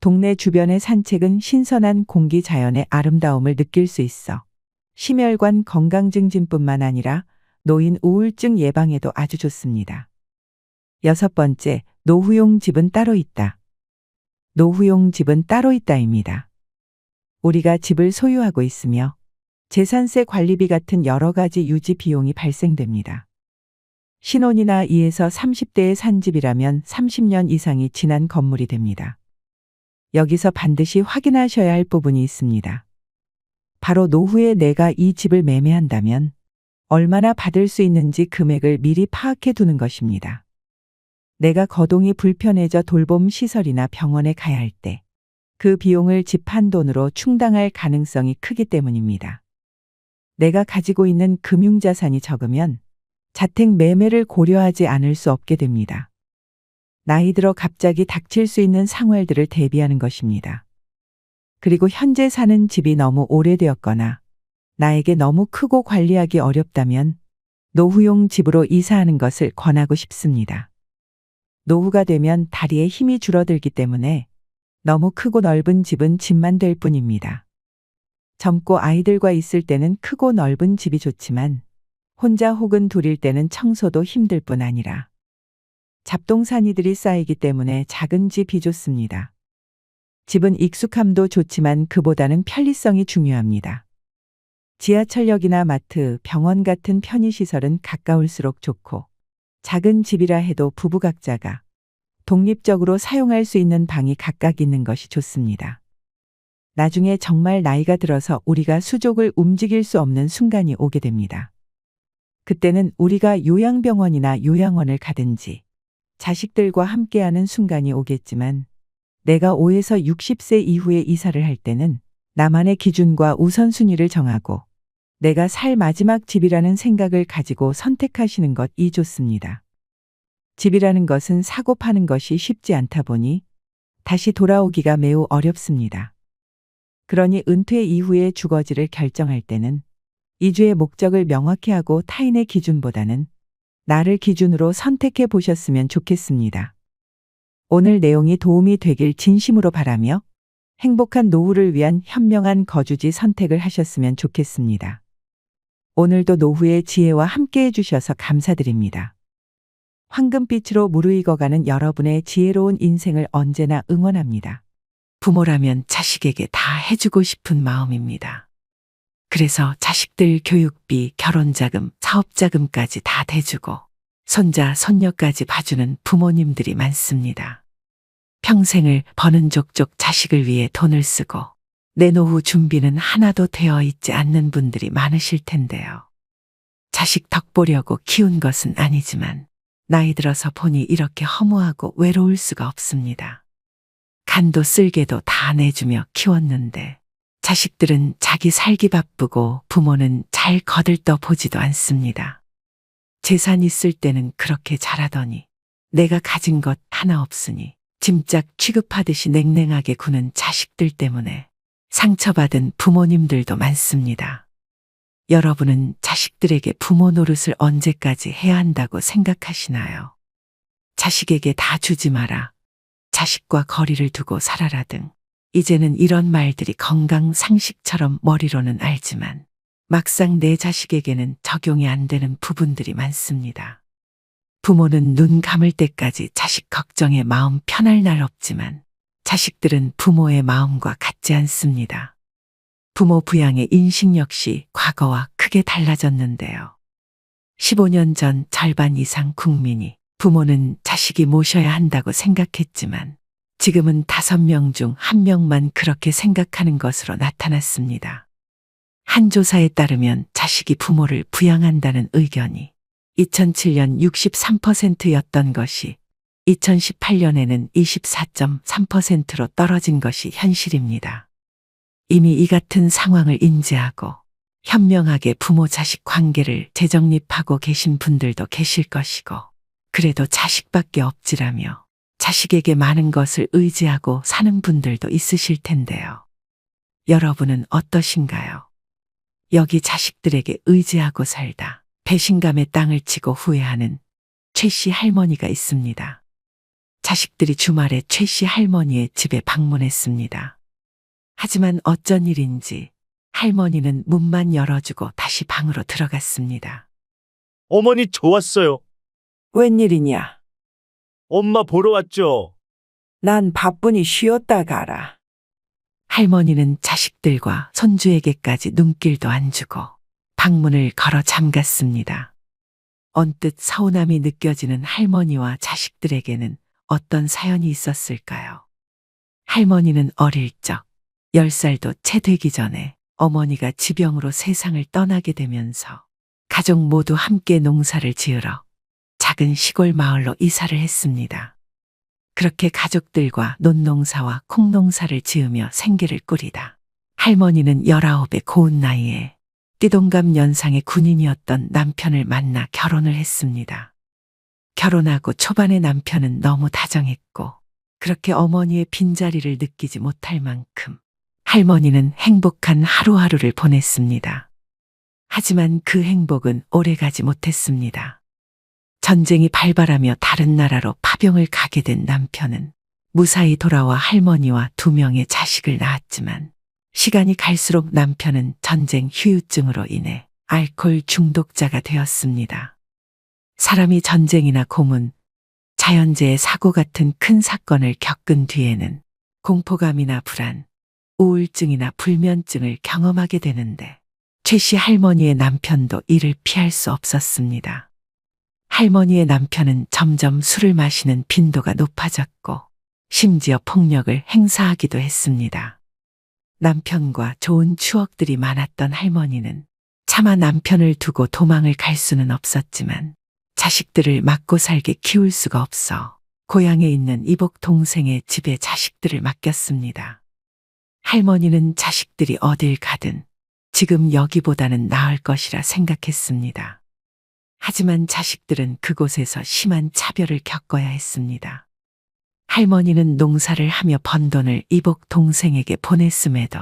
동네 주변의 산책은 신선한 공기 자연의 아름다움을 느낄 수 있어 심혈관 건강 증진뿐만 아니라 노인 우울증 예방에도 아주 좋습니다. 6번째, 노후용 집은 따로 있다. 노후용 집은 따로 있다입니다. 우리가 집을 소유하고 있으며 재산세 관리비 같은 여러 가지 유지 비용이 발생됩니다. 신혼이나 2에서 30대에 산 집이라면 30년 이상이 지난 건물이 됩니다. 여기서 반드시 확인하셔야 할 부분이 있습니다. 바로 노후에 내가 이 집을 매매한다면 얼마나 받을 수 있는지 금액을 미리 파악해 두는 것입니다. 내가 거동이 불편해져 돌봄 시설이나 병원에 가야 할 때 그 비용을 집 한 돈으로 충당할 가능성이 크기 때문입니다. 내가 가지고 있는 금융자산이 적으면 자택 매매를 고려하지 않을 수 없게 됩니다. 나이 들어 갑자기 닥칠 수 있는 상황들을 대비하는 것입니다. 그리고 현재 사는 집이 너무 오래되었거나 나에게 너무 크고 관리하기 어렵다면 노후용 집으로 이사하는 것을 권하고 싶습니다. 노후가 되면 다리에 힘이 줄어들기 때문에 너무 크고 넓은 집은 집만 될 뿐입니다. 젊고 아이들과 있을 때는 크고 넓은 집이 좋지만 혼자 혹은 둘일 때는 청소도 힘들 뿐 아니라 잡동사니들이 쌓이기 때문에 작은 집이 좋습니다. 집은 익숙함도 좋지만 그보다는 편리성이 중요합니다. 지하철역이나 마트, 병원 같은 편의시설은 가까울수록 좋고 작은 집이라 해도 부부 각자가 독립적으로 사용할 수 있는 방이 각각 있는 것이 좋습니다. 나중에 정말 나이가 들어서 우리가 수족을 움직일 수 없는 순간이 오게 됩니다. 그때는 우리가 요양병원이나 요양원을 가든지 자식들과 함께하는 순간이 오겠지만 내가 5에서 60세 이후에 이사를 할 때는 나만의 기준과 우선순위를 정하고 내가 살 마지막 집이라는 생각을 가지고 선택하시는 것이 좋습니다. 집이라는 것은 사고 파는 것이 쉽지 않다 보니 다시 돌아오기가 매우 어렵습니다. 그러니 은퇴 이후에 주거지를 결정할 때는 이주의 목적을 명확히 하고 타인의 기준보다는 나를 기준으로 선택해 보셨으면 좋겠습니다. 오늘 내용이 도움이 되길 진심으로 바라며 행복한 노후를 위한 현명한 거주지 선택을 하셨으면 좋겠습니다. 오늘도 노후의 지혜와 함께 해주셔서 감사드립니다. 황금빛으로 무르익어가는 여러분의 지혜로운 인생을 언제나 응원합니다. 부모라면 자식에게 다 해주고 싶은 마음입니다. 그래서 자식들 교육비, 결혼자금, 사업자금까지 다 대주고 손자, 손녀까지 봐주는 부모님들이 많습니다. 평생을 버는 족족 자식을 위해 돈을 쓰고 내 노후 준비는 하나도 되어 있지 않는 분들이 많으실 텐데요. 자식 덕 보려고 키운 것은 아니지만 나이 들어서 보니 이렇게 허무하고 외로울 수가 없습니다. 간도 쓸개도 다 내주며 키웠는데 자식들은 자기 살기 바쁘고 부모는 잘 거들떠 보지도 않습니다. 재산 있을 때는 그렇게 잘하더니 내가 가진 것 하나 없으니 짐짝 취급하듯이 냉랭하게 구는 자식들 때문에 상처받은 부모님들도 많습니다. 여러분은 자식들에게 부모 노릇을 언제까지 해야 한다고 생각하시나요? 자식에게 다 주지 마라. 자식과 거리를 두고 살아라 등. 이제는 이런 말들이 건강 상식처럼 머리로는 알지만 막상 내 자식에게는 적용이 안 되는 부분들이 많습니다. 부모는 눈 감을 때까지 자식 걱정에 마음 편할 날 없지만 자식들은 부모의 마음과 같지 않습니다. 부모 부양의 인식 역시 과거와 크게 달라졌는데요. 15년 전 절반 이상 국민이 부모는 자식이 모셔야 한다고 생각했지만 지금은 5명 중 1명만 그렇게 생각하는 것으로 나타났습니다. 한 조사에 따르면 자식이 부모를 부양한다는 의견이 2007년 63%였던 것이 2018년에는 24.3%로 떨어진 것이 현실입니다. 이미 이 같은 상황을 인지하고 현명하게 부모 자식 관계를 재정립하고 계신 분들도 계실 것이고 그래도 자식밖에 없지라며 자식에게 많은 것을 의지하고 사는 분들도 있으실 텐데요. 여러분은 어떠신가요? 여기 자식들에게 의지하고 살다 배신감에 땅을 치고 후회하는 최 씨 할머니가 있습니다. 자식들이 주말에 최 씨 할머니의 집에 방문했습니다. 하지만 어쩐 일인지 할머니는 문만 열어주고 다시 방으로 들어갔습니다. 어머니 좋았어요. 웬일이냐? 엄마 보러 왔죠. 난 바쁘니 쉬었다 가라. 할머니는 자식들과 손주에게까지 눈길도 안 주고 방문을 걸어 잠갔습니다. 언뜻 서운함이 느껴지는 할머니와 자식들에게는 어떤 사연이 있었을까요? 할머니는 어릴 적 10살도 채 되기 전에 어머니가 지병으로 세상을 떠나게 되면서 가족 모두 함께 농사를 지으러 작은 시골 마을로 이사를 했습니다. 그렇게 가족들과 논농사와 콩농사를 지으며 생계를 꾸리다 할머니는 19의 고운 나이에 띠동갑 연상의 군인이었던 남편을 만나 결혼을 했습니다. 결혼하고 초반에 남편은 너무 다정했고 그렇게 어머니의 빈자리를 느끼지 못할 만큼 할머니는 행복한 하루하루를 보냈습니다. 하지만 그 행복은 오래가지 못했습니다. 전쟁이 발발하며 다른 나라로 파병을 가게 된 남편은 무사히 돌아와 할머니와 2명의 자식을 낳았지만 시간이 갈수록 남편은 전쟁 후유증으로 인해 알코올 중독자가 되었습니다. 사람이 전쟁이나 고문, 자연재해 사고 같은 큰 사건을 겪은 뒤에는 공포감이나 불안, 우울증이나 불면증을 경험하게 되는데 최 씨 할머니의 남편도 이를 피할 수 없었습니다. 할머니의 남편은 점점 술을 마시는 빈도가 높아졌고 심지어 폭력을 행사하기도 했습니다. 남편과 좋은 추억들이 많았던 할머니는 차마 남편을 두고 도망을 갈 수는 없었지만 자식들을 맞고 살게 키울 수가 없어 고향에 있는 이복 동생의 집에 자식들을 맡겼습니다. 할머니는 자식들이 어딜 가든 지금 여기보다는 나을 것이라 생각했습니다. 하지만 자식들은 그곳에서 심한 차별을 겪어야 했습니다. 할머니는 농사를 하며 번 돈을 이복 동생에게 보냈음에도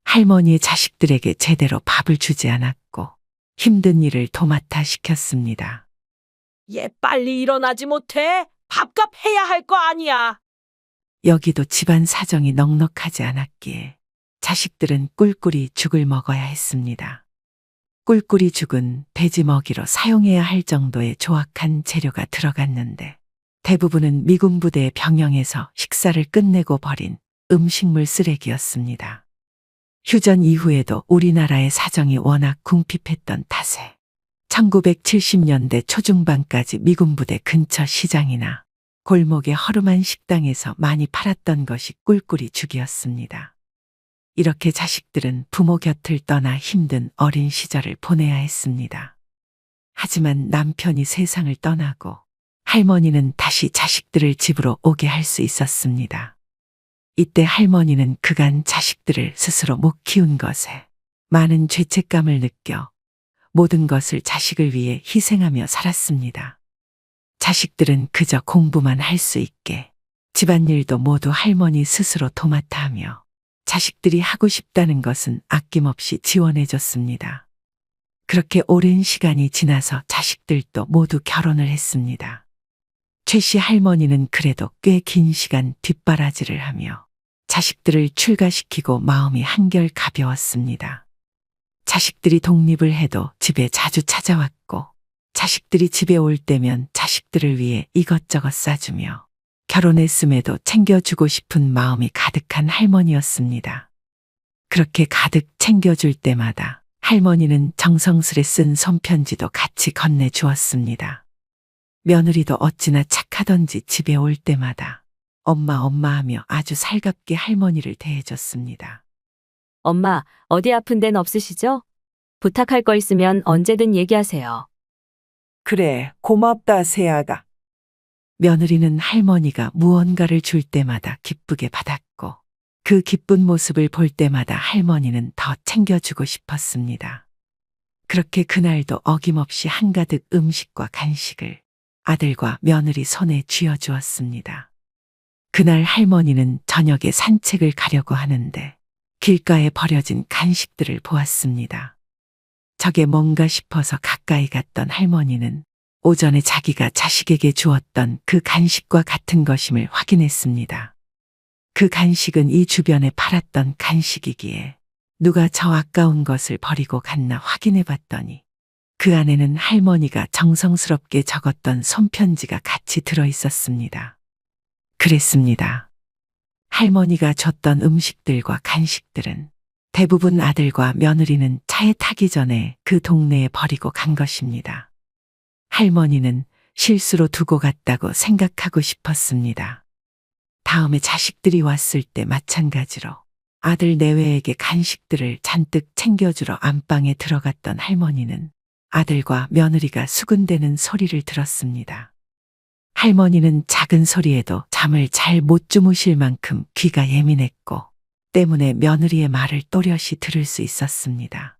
할머니의 자식들에게 제대로 밥을 주지 않았고 힘든 일을 도맡아 시켰습니다. 얘 빨리 일어나지 못해? 밥값 해야 할 거 아니야. 여기도 집안 사정이 넉넉하지 않았기에 자식들은 꿀꿀이 죽을 먹어야 했습니다. 꿀꿀이 죽은 돼지 먹이로 사용해야 할 정도의 조악한 재료가 들어갔는데 대부분은 미군 부대의 병영에서 식사를 끝내고 버린 음식물 쓰레기였습니다. 휴전 이후에도 우리나라의 사정이 워낙 궁핍했던 탓에 1970년대 초중반까지 미군 부대 근처 시장이나 골목의 허름한 식당에서 많이 팔았던 것이 꿀꿀이 죽이었습니다. 이렇게 자식들은 부모 곁을 떠나 힘든 어린 시절을 보내야 했습니다. 하지만 남편이 세상을 떠나고 할머니는 다시 자식들을 집으로 오게 할 수 있었습니다. 이때 할머니는 그간 자식들을 스스로 못 키운 것에 많은 죄책감을 느껴 모든 것을 자식을 위해 희생하며 살았습니다. 자식들은 그저 공부만 할 수 있게 집안일도 모두 할머니 스스로 도맡아 하며 자식들이 하고 싶다는 것은 아낌없이 지원해줬습니다. 그렇게 오랜 시간이 지나서 자식들도 모두 결혼을 했습니다. 최 씨 할머니는 그래도 꽤 긴 시간 뒷바라지를 하며 자식들을 출가시키고 마음이 한결 가벼웠습니다. 자식들이 독립을 해도 집에 자주 찾아왔고 자식들이 집에 올 때면 자식들을 위해 이것저것 싸주며 결혼했음에도 챙겨주고 싶은 마음이 가득한 할머니였습니다. 그렇게 가득 챙겨줄 때마다 할머니는 정성스레 쓴 손편지도 같이 건네주었습니다. 며느리도 어찌나 착하던지 집에 올 때마다 엄마 엄마 하며 아주 살갑게 할머니를 대해줬습니다. 엄마, 어디 아픈 데는 없으시죠? 부탁할 거 있으면 언제든 얘기하세요. 그래, 고맙다, 새아가. 며느리는 할머니가 무언가를 줄 때마다 기쁘게 받았고 그 기쁜 모습을 볼 때마다 할머니는 더 챙겨주고 싶었습니다. 그렇게 그날도 어김없이 한가득 음식과 간식을 아들과 며느리 손에 쥐어주었습니다. 그날 할머니는 저녁에 산책을 가려고 하는데 길가에 버려진 간식들을 보았습니다. 저게 뭔가 싶어서 가까이 갔던 할머니는 오전에 자기가 자식에게 주었던 그 간식과 같은 것임을 확인했습니다. 그 간식은 이 주변에 팔았던 간식이기에 누가 저 아까운 것을 버리고 갔나 확인해 봤더니 그 안에는 할머니가 정성스럽게 적었던 손편지가 같이 들어 있었습니다. 그랬습니다. 할머니가 줬던 음식들과 간식들은 대부분 아들과 며느리는 차에 타기 전에 그 동네에 버리고 간 것입니다. 할머니는 실수로 두고 갔다고 생각하고 싶었습니다. 다음에 자식들이 왔을 때 마찬가지로 아들 내외에게 간식들을 잔뜩 챙겨주러 안방에 들어갔던 할머니는 아들과 며느리가 수군대는 소리를 들었습니다. 할머니는 작은 소리에도 잠을 잘 못 주무실 만큼 귀가 예민했고 때문에 며느리의 말을 또렷이 들을 수 있었습니다.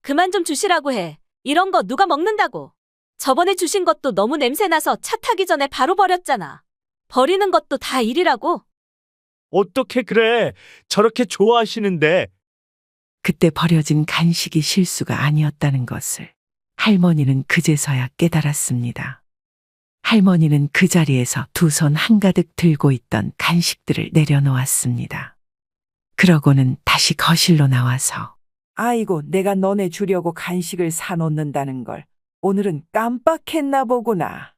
그만 좀 주시라고 해. 이런 거 누가 먹는다고. 저번에 주신 것도 너무 냄새나서 차 타기 전에 바로 버렸잖아. 버리는 것도 다 일이라고. 어떻게 그래? 저렇게 좋아하시는데. 그때 버려진 간식이 실수가 아니었다는 것을 할머니는 그제서야 깨달았습니다. 할머니는 그 자리에서 두 손 한가득 들고 있던 간식들을 내려놓았습니다. 그러고는 다시 거실로 나와서 아이고, 내가 너네 주려고 간식을 사놓는다는 걸 오늘은 깜빡했나 보구나.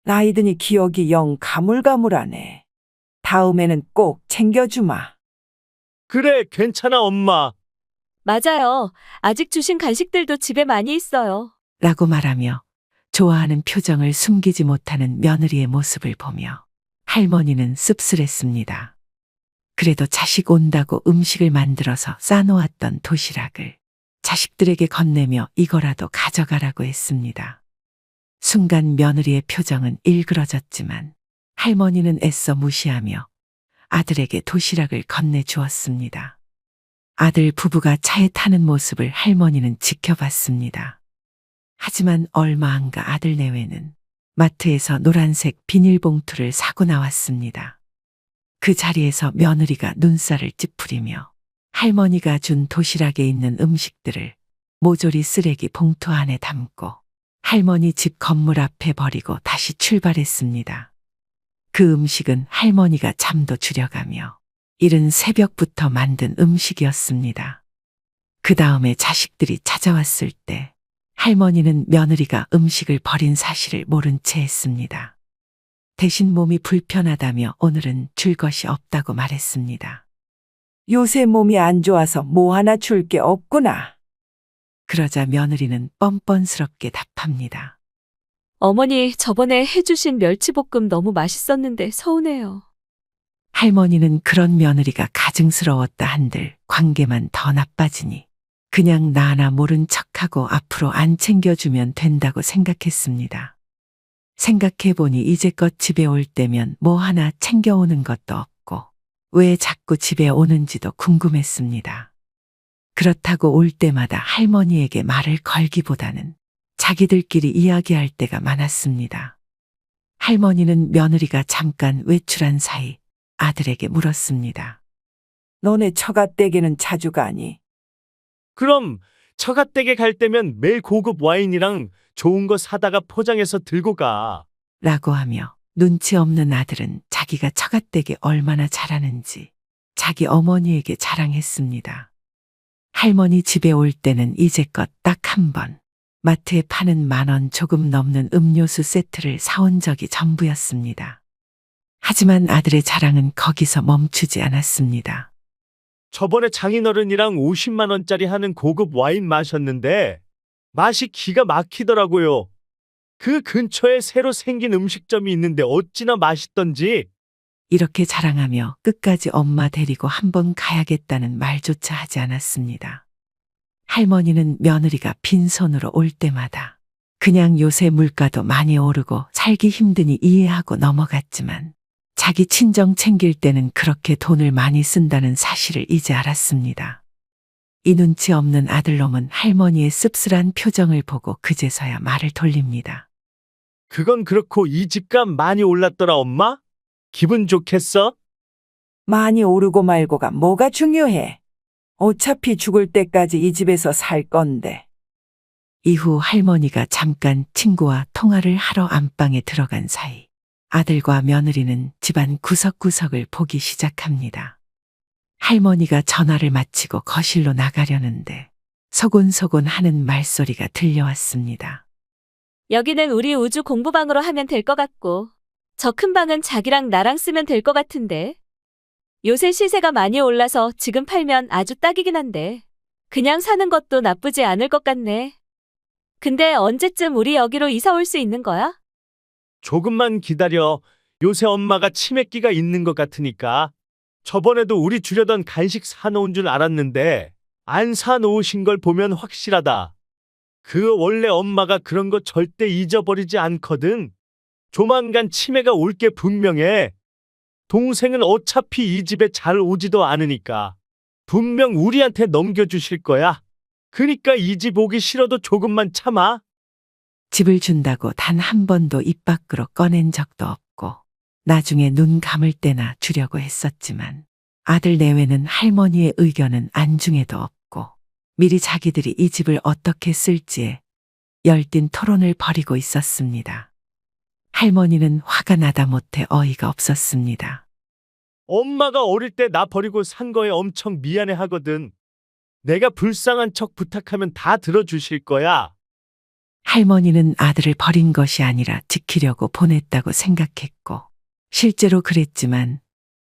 나이 드니 기억이 영 가물가물하네. 다음에는 꼭 챙겨주마. 그래, 괜찮아, 엄마. 맞아요. 아직 주신 간식들도 집에 많이 있어요. 라고 말하며 좋아하는 표정을 숨기지 못하는 며느리의 모습을 보며 할머니는 씁쓸했습니다. 그래도 자식 온다고 음식을 만들어서 싸놓았던 도시락을 자식들에게 건네며 이거라도 가져가라고 했습니다. 순간 며느리의 표정은 일그러졌지만 할머니는 애써 무시하며 아들에게 도시락을 건네주었습니다. 아들 부부가 차에 타는 모습을 할머니는 지켜봤습니다. 하지만 얼마 안 가 아들 내외는 마트에서 노란색 비닐봉투를 사고 나왔습니다. 그 자리에서 며느리가 눈살을 찌푸리며 할머니가 준 도시락에 있는 음식들을 모조리 쓰레기 봉투 안에 담고 할머니 집 건물 앞에 버리고 다시 출발했습니다. 그 음식은 할머니가 잠도 줄여가며 이른 새벽부터 만든 음식이었습니다. 그 다음에 자식들이 찾아왔을 때 할머니는 며느리가 음식을 버린 사실을 모른 채 했습니다. 대신 몸이 불편하다며 오늘은 줄 것이 없다고 말했습니다. 요새 몸이 안 좋아서 뭐 하나 줄 게 없구나. 그러자 며느리는 뻔뻔스럽게 답합니다. 어머니, 저번에 해주신 멸치볶음 너무 맛있었는데 서운해요. 할머니는 그런 며느리가 가증스러웠다 한들 관계만 더 나빠지니 그냥 나나 모른 척하고 앞으로 안 챙겨주면 된다고 생각했습니다. 생각해보니 이제껏 집에 올 때면 뭐 하나 챙겨오는 것도 없고 왜 자꾸 집에 오는지도 궁금했습니다. 그렇다고 올 때마다 할머니에게 말을 걸기보다는 자기들끼리 이야기할 때가 많았습니다. 할머니는 며느리가 잠깐 외출한 사이 아들에게 물었습니다. 너네 처가댁에는 자주 가니? 그럼 처가댁에 갈 때면 매일 고급 와인이랑 좋은 거 사다가 포장해서 들고 가. 라고 하며 눈치 없는 아들은 자기가 처갓댁에 얼마나 잘하는지 자기 어머니에게 자랑했습니다. 할머니 집에 올 때는 이제껏 딱 한 번 마트에 파는 10,000원 조금 넘는 음료수 세트를 사온 적이 전부였습니다. 하지만 아들의 자랑은 거기서 멈추지 않았습니다. 저번에 장인어른이랑 50만 원짜리 하는 고급 와인 마셨는데 맛이 기가 막히더라고요. 그 근처에 새로 생긴 음식점이 있는데 어찌나 맛있던지. 이렇게 자랑하며 끝까지 엄마 데리고 한번 가야겠다는 말조차 하지 않았습니다. 할머니는 며느리가 빈손으로 올 때마다 그냥 요새 물가도 많이 오르고 살기 힘드니 이해하고 넘어갔지만 자기 친정 챙길 때는 그렇게 돈을 많이 쓴다는 사실을 이제 알았습니다. 이 눈치 없는 아들놈은 할머니의 씁쓸한 표정을 보고 그제서야 말을 돌립니다. 그건 그렇고 이 집값 많이 올랐더라, 엄마? 기분 좋겠어? 많이 오르고 말고가 뭐가 중요해. 어차피 죽을 때까지 이 집에서 살 건데. 이후 할머니가 잠깐 친구와 통화를 하러 안방에 들어간 사이 아들과 며느리는 집안 구석구석을 보기 시작합니다. 할머니가 전화를 마치고 거실로 나가려는데 소곤소곤 하는 말소리가 들려왔습니다. 여기는 우리 우주 공부방으로 하면 될 것 같고, 저 큰 방은 자기랑 나랑 쓰면 될 것 같은데. 요새 시세가 많이 올라서 지금 팔면 아주 딱이긴 한데, 그냥 사는 것도 나쁘지 않을 것 같네. 근데 언제쯤 우리 여기로 이사 올 수 있는 거야? 조금만 기다려. 요새 엄마가 치매기가 있는 것 같으니까. 저번에도 우리 주려던 간식 사놓은 줄 알았는데 안 사놓으신 걸 보면 확실하다. 그 원래 엄마가 그런 거 절대 잊어버리지 않거든. 조만간 치매가 올 게 분명해. 동생은 어차피 이 집에 잘 오지도 않으니까 분명 우리한테 넘겨주실 거야. 그니까 이 집 오기 싫어도 조금만 참아. 집을 준다고 단 한 번도 입 밖으로 꺼낸 적도 없고 나중에 눈 감을 때나 주려고 했었지만 아들 내외는 할머니의 의견은 안중에도 없고 미리 자기들이 이 집을 어떻게 쓸지에 열띤 토론을 벌이고 있었습니다. 할머니는 화가 나다 못해 어이가 없었습니다. 엄마가 어릴 때 나 버리고 산 거에 엄청 미안해 하거든. 내가 불쌍한 척 부탁하면 다 들어주실 거야. 할머니는 아들을 버린 것이 아니라 지키려고 보냈다고 생각했고 실제로 그랬지만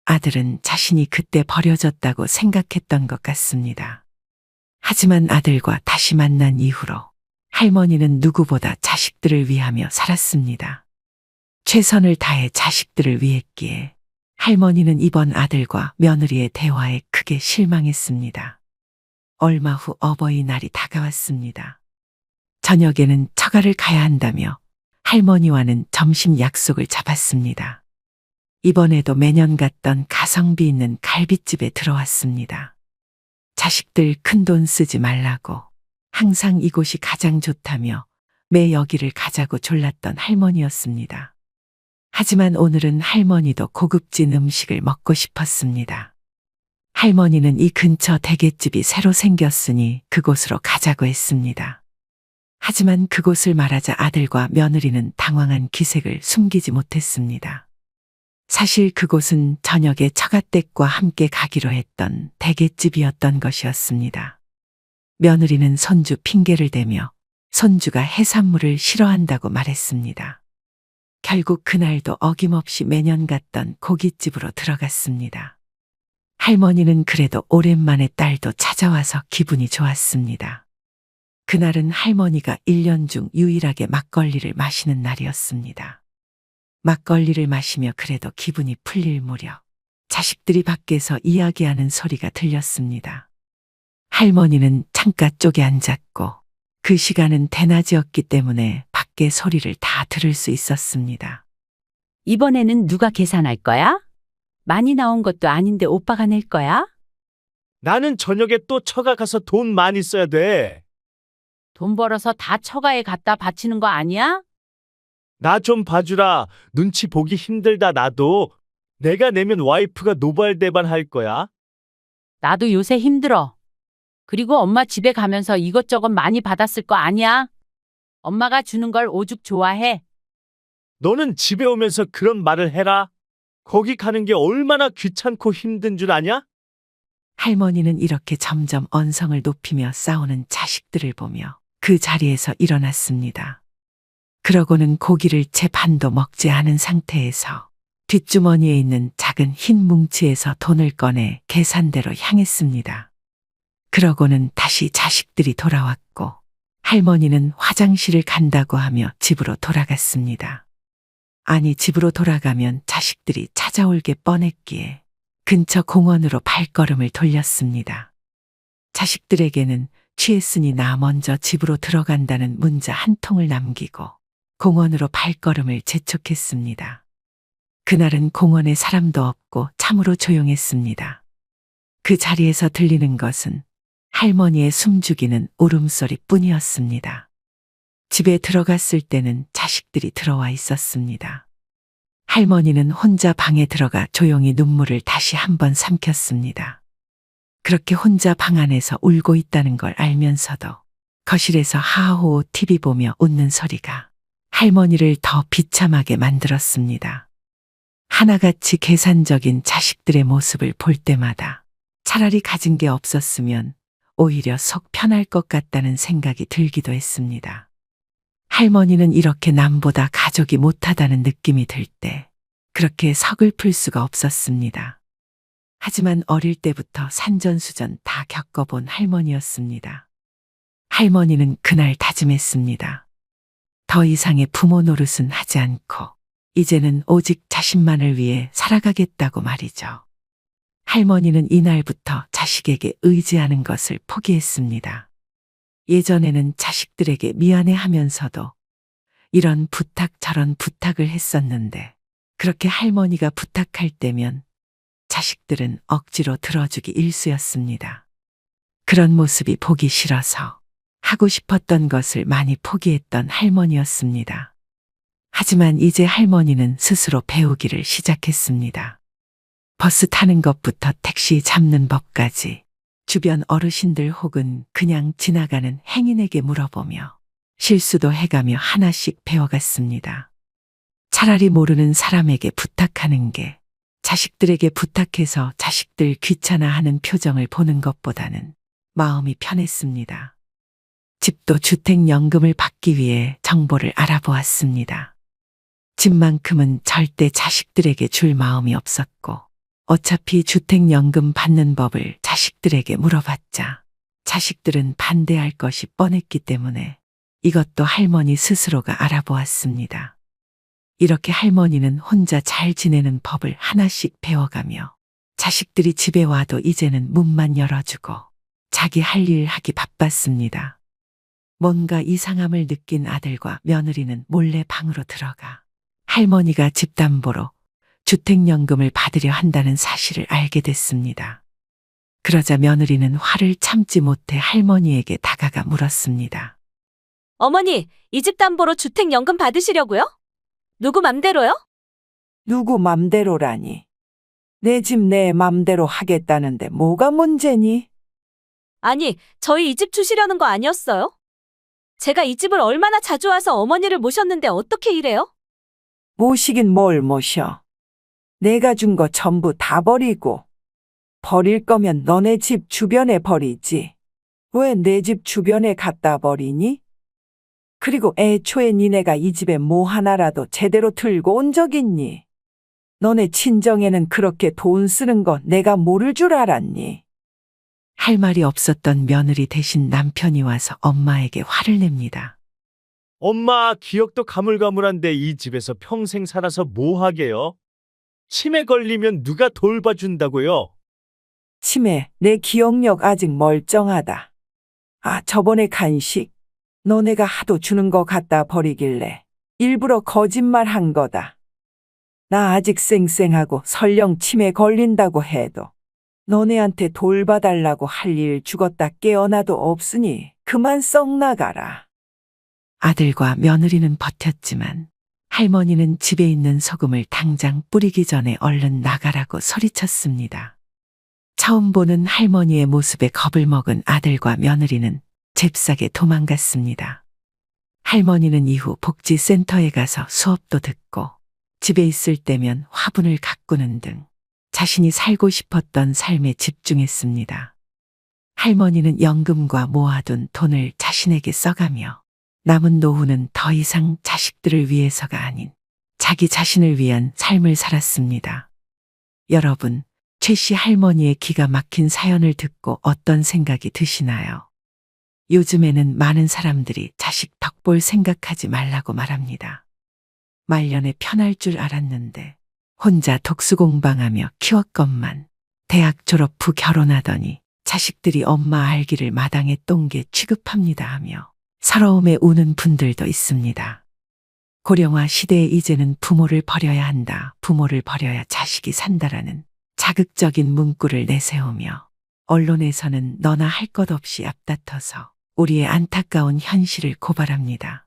아들은 자신이 그때 버려졌다고 생각했던 것 같습니다. 하지만 아들과 다시 만난 이후로 할머니는 누구보다 자식들을 위하며 살았습니다. 최선을 다해 자식들을 위했기에 할머니는 이번 아들과 며느리의 대화에 크게 실망했습니다. 얼마 후 어버이날이 다가왔습니다. 저녁에는 처가를 가야 한다며 할머니와는 점심 약속을 잡았습니다. 이번에도 매년 갔던 가성비 있는 갈빗집에 들어왔습니다. 자식들 큰돈 쓰지 말라고 항상 이곳이 가장 좋다며 매 여기를 가자고 졸랐던 할머니였습니다. 하지만 오늘은 할머니도 고급진 음식을 먹고 싶었습니다. 할머니는 이 근처 대게집이 새로 생겼으니 그곳으로 가자고 했습니다. 하지만 그곳을 말하자 아들과 며느리는 당황한 기색을 숨기지 못했습니다. 사실 그곳은 저녁에 처갓댁과 함께 가기로 했던 대게집이었던 것이었습니다. 며느리는 손주 핑계를 대며 손주가 해산물을 싫어한다고 말했습니다. 결국 그날도 어김없이 매년 갔던 고깃집으로 들어갔습니다. 할머니는 그래도 오랜만에 딸도 찾아와서 기분이 좋았습니다. 그날은 할머니가 1년 중 유일하게 막걸리를 마시는 날이었습니다. 막걸리를 마시며 그래도 기분이 풀릴 무렵 자식들이 밖에서 이야기하는 소리가 들렸습니다. 할머니는 창가 쪽에 앉았고 그 시간은 대낮이었기 때문에 밖의 소리를 다 들을 수 있었습니다. 이번에는 누가 계산할 거야? 많이 나온 것도 아닌데 오빠가 낼 거야? 나는 저녁에 또 처가 가서 돈 많이 써야 돼. 돈 벌어서 다 처가에 갖다 바치는 거 아니야? 나 좀 봐주라. 눈치 보기 힘들다 나도. 내가 내면 와이프가 노발대발 할 거야. 나도 요새 힘들어. 그리고 엄마 집에 가면서 이것저것 많이 받았을 거 아니야? 엄마가 주는 걸 오죽 좋아해. 너는 집에 오면서 그런 말을 해라. 거기 가는 게 얼마나 귀찮고 힘든 줄 아냐? 할머니는 이렇게 점점 언성을 높이며 싸우는 자식들을 보며 그 자리에서 일어났습니다. 그러고는 고기를 채 반도 먹지 않은 상태에서 뒷주머니에 있는 작은 흰 뭉치에서 돈을 꺼내 계산대로 향했습니다. 그러고는 다시 자식들이 돌아왔고 할머니는 화장실을 간다고 하며 집으로 돌아갔습니다. 아니, 집으로 돌아가면 자식들이 찾아올 게 뻔했기에 근처 공원으로 발걸음을 돌렸습니다. 자식들에게는 취했으니 나 먼저 집으로 들어간다는 문자 한 통을 남기고 공원으로 발걸음을 재촉했습니다. 그날은 공원에 사람도 없고 참으로 조용했습니다. 그 자리에서 들리는 것은 할머니의 숨죽이는 울음소리 뿐이었습니다. 집에 들어갔을 때는 자식들이 들어와 있었습니다. 할머니는 혼자 방에 들어가 조용히 눈물을 다시 한번 삼켰습니다. 그렇게 혼자 방 안에서 울고 있다는 걸 알면서도 거실에서 하하호 TV 보며 웃는 소리가 할머니를 더 비참하게 만들었습니다. 하나같이 계산적인 자식들의 모습을 볼 때마다 차라리 가진 게 없었으면 오히려 속 편할 것 같다는 생각이 들기도 했습니다. 할머니는 이렇게 남보다 가족이 못하다는 느낌이 들 때 그렇게 서글플 수가 없었습니다. 하지만 어릴 때부터 산전수전 다 겪어본 할머니였습니다. 할머니는 그날 다짐했습니다. 더 이상의 부모 노릇은 하지 않고 이제는 오직 자신만을 위해 살아가겠다고 말이죠. 할머니는 이날부터 자식에게 의지하는 것을 포기했습니다. 예전에는 자식들에게 미안해하면서도 이런 부탁 저런 부탁을 했었는데 그렇게 할머니가 부탁할 때면 자식들은 억지로 들어주기 일쑤였습니다. 그런 모습이 보기 싫어서 하고 싶었던 것을 많이 포기했던 할머니였습니다. 하지만 이제 할머니는 스스로 배우기를 시작했습니다. 버스 타는 것부터 택시 잡는 법까지 주변 어르신들 혹은 그냥 지나가는 행인에게 물어보며 실수도 해가며 하나씩 배워갔습니다. 차라리 모르는 사람에게 부탁하는 게 자식들에게 부탁해서 자식들 귀찮아하는 표정을 보는 것보다는 마음이 편했습니다. 집도 주택연금을 받기 위해 정보를 알아보았습니다. 집만큼은 절대 자식들에게 줄 마음이 없었고 어차피 주택연금 받는 법을 자식들에게 물어봤자 자식들은 반대할 것이 뻔했기 때문에 이것도 할머니 스스로가 알아보았습니다. 이렇게 할머니는 혼자 잘 지내는 법을 하나씩 배워가며 자식들이 집에 와도 이제는 문만 열어주고 자기 할 일 하기 바빴습니다. 뭔가 이상함을 느낀 아들과 며느리는 몰래 방으로 들어가 할머니가 집담보로 주택연금을 받으려 한다는 사실을 알게 됐습니다. 그러자 며느리는 화를 참지 못해 할머니에게 다가가 물었습니다. 어머니, 이 집 담보로 주택연금 받으시려고요? 누구 맘대로요? 누구 맘대로라니. 내 집 내 맘대로 하겠다는데 뭐가 문제니? 아니, 저희 이 집 주시려는 거 아니었어요? 제가 이 집을 얼마나 자주 와서 어머니를 모셨는데 어떻게 이래요? 모시긴 뭘 모셔. 내가 준 거 전부 다 버리고. 버릴 거면 너네 집 주변에 버리지. 왜 내 집 주변에 갖다 버리니? 그리고 애초에 니네가 이 집에 뭐 하나라도 제대로 들고 온 적 있니? 너네 친정에는 그렇게 돈 쓰는 거 내가 모를 줄 알았니? 할 말이 없었던 며느리 대신 남편이 와서 엄마에게 화를 냅니다. 엄마, 기억도 가물가물한데 이 집에서 평생 살아서 뭐 하게요? 치매 걸리면 누가 돌봐준다고요? 치매, 내 기억력 아직 멀쩡하다. 아, 저번에 간식, 너네가 하도 주는 거 갖다 버리길래 일부러 거짓말 한 거다. 나 아직 쌩쌩하고 설령 치매 걸린다고 해도 너네한테 돌봐달라고 할 일 죽었다 깨어나도 없으니 그만 썩 나가라. 아들과 며느리는 버텼지만 할머니는 집에 있는 소금을 당장 뿌리기 전에 얼른 나가라고 소리쳤습니다. 처음 보는 할머니의 모습에 겁을 먹은 아들과 며느리는 잽싸게 도망갔습니다. 할머니는 이후 복지센터에 가서 수업도 듣고 집에 있을 때면 화분을 가꾸는 등 자신이 살고 싶었던 삶에 집중했습니다. 할머니는 연금과 모아둔 돈을 자신에게 써가며 남은 노후는 더 이상 자식들을 위해서가 아닌 자기 자신을 위한 삶을 살았습니다. 여러분, 최 씨 할머니의 기가 막힌 사연을 듣고 어떤 생각이 드시나요? 요즘에는 많은 사람들이 자식 덕볼 생각하지 말라고 말합니다. 말년에 편할 줄 알았는데 혼자 독수공방하며 키웠건만 대학 졸업 후 결혼하더니 자식들이 엄마 알기를 마당에 똥개 취급합니다 하며 서러움에 우는 분들도 있습니다. 고령화 시대에 이제는 부모를 버려야 한다, 부모를 버려야 자식이 산다라는 자극적인 문구를 내세우며 언론에서는 너나 할 것 없이 앞다퉈서 우리의 안타까운 현실을 고발합니다.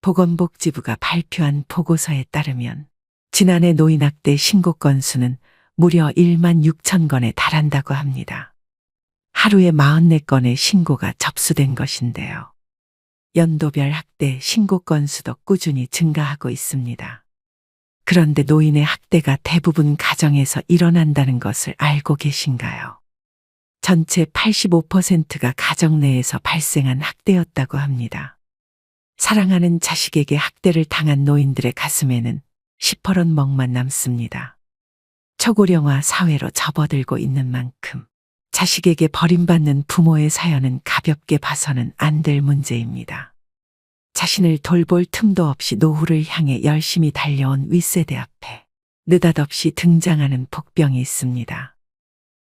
보건복지부가 발표한 보고서에 따르면 지난해 노인학대 신고 건수는 무려 1만 6천 건에 달한다고 합니다. 하루에 44건의 신고가 접수된 것인데요. 연도별 학대 신고 건수도 꾸준히 증가하고 있습니다. 그런데 노인의 학대가 대부분 가정에서 일어난다는 것을 알고 계신가요? 전체 85%가 가정 내에서 발생한 학대였다고 합니다. 사랑하는 자식에게 학대를 당한 노인들의 가슴에는 시퍼런 멍만 남습니다. 초고령화 사회로 접어들고 있는 만큼 자식에게 버림받는 부모의 사연은 가볍게 봐서는 안 될 문제입니다. 자신을 돌볼 틈도 없이 노후를 향해 열심히 달려온 윗세대 앞에 느닷없이 등장하는 복병이 있습니다.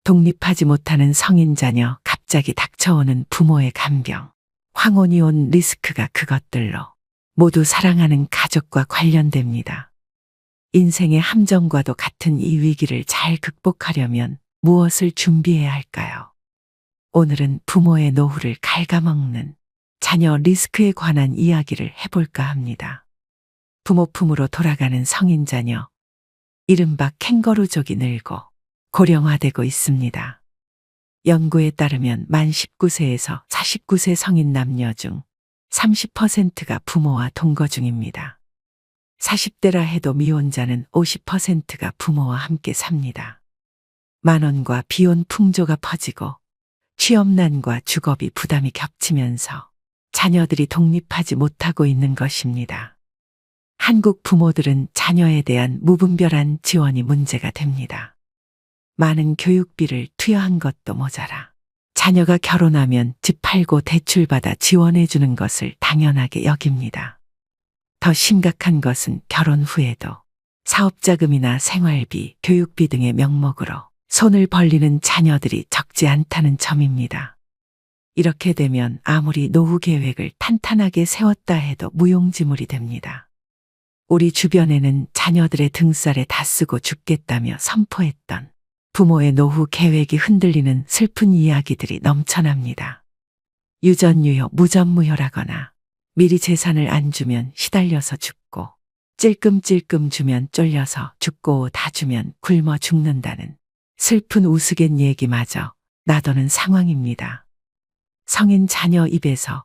독립하지 못하는 성인 자녀, 갑자기 닥쳐오는 부모의 간병, 황혼이 온 리스크가 그것들로 모두 사랑하는 가족과 관련됩니다. 인생의 함정과도 같은 이 위기를 잘 극복하려면 무엇을 준비해야 할까요? 오늘은 부모의 노후를 갉아먹는 자녀 리스크에 관한 이야기를 해볼까 합니다. 부모 품으로 돌아가는 성인 자녀, 이른바 캥거루족이 늘고 고령화되고 있습니다. 연구에 따르면 만 19세에서 49세 성인 남녀 중 30%가 부모와 동거 중입니다. 40대라 해도 미혼자는 50%가 부모와 함께 삽니다. 만원과 비혼 풍조가 퍼지고 취업난과 주거비 부담이 겹치면서 자녀들이 독립하지 못하고 있는 것입니다. 한국 부모들은 자녀에 대한 무분별한 지원이 문제가 됩니다. 많은 교육비를 투여한 것도 모자라 자녀가 결혼하면 집 팔고 대출받아 지원해 주는 것을 당연하게 여깁니다. 더 심각한 것은 결혼 후에도 사업자금이나 생활비, 교육비 등의 명목으로 손을 벌리는 자녀들이 적지 않다는 점입니다. 이렇게 되면 아무리 노후 계획을 탄탄하게 세웠다 해도 무용지물이 됩니다. 우리 주변에는 자녀들의 등살에 다 쓰고 죽겠다며 선포했던 부모의 노후 계획이 흔들리는 슬픈 이야기들이 넘쳐납니다. 유전유효, 무전무효라거나 미리 재산을 안 주면 시달려서 죽고 찔끔찔끔 주면 쫄려서 죽고 다 주면 굶어 죽는다는 슬픈 우스갯 얘기마저 나도는 상황입니다. 성인 자녀 입에서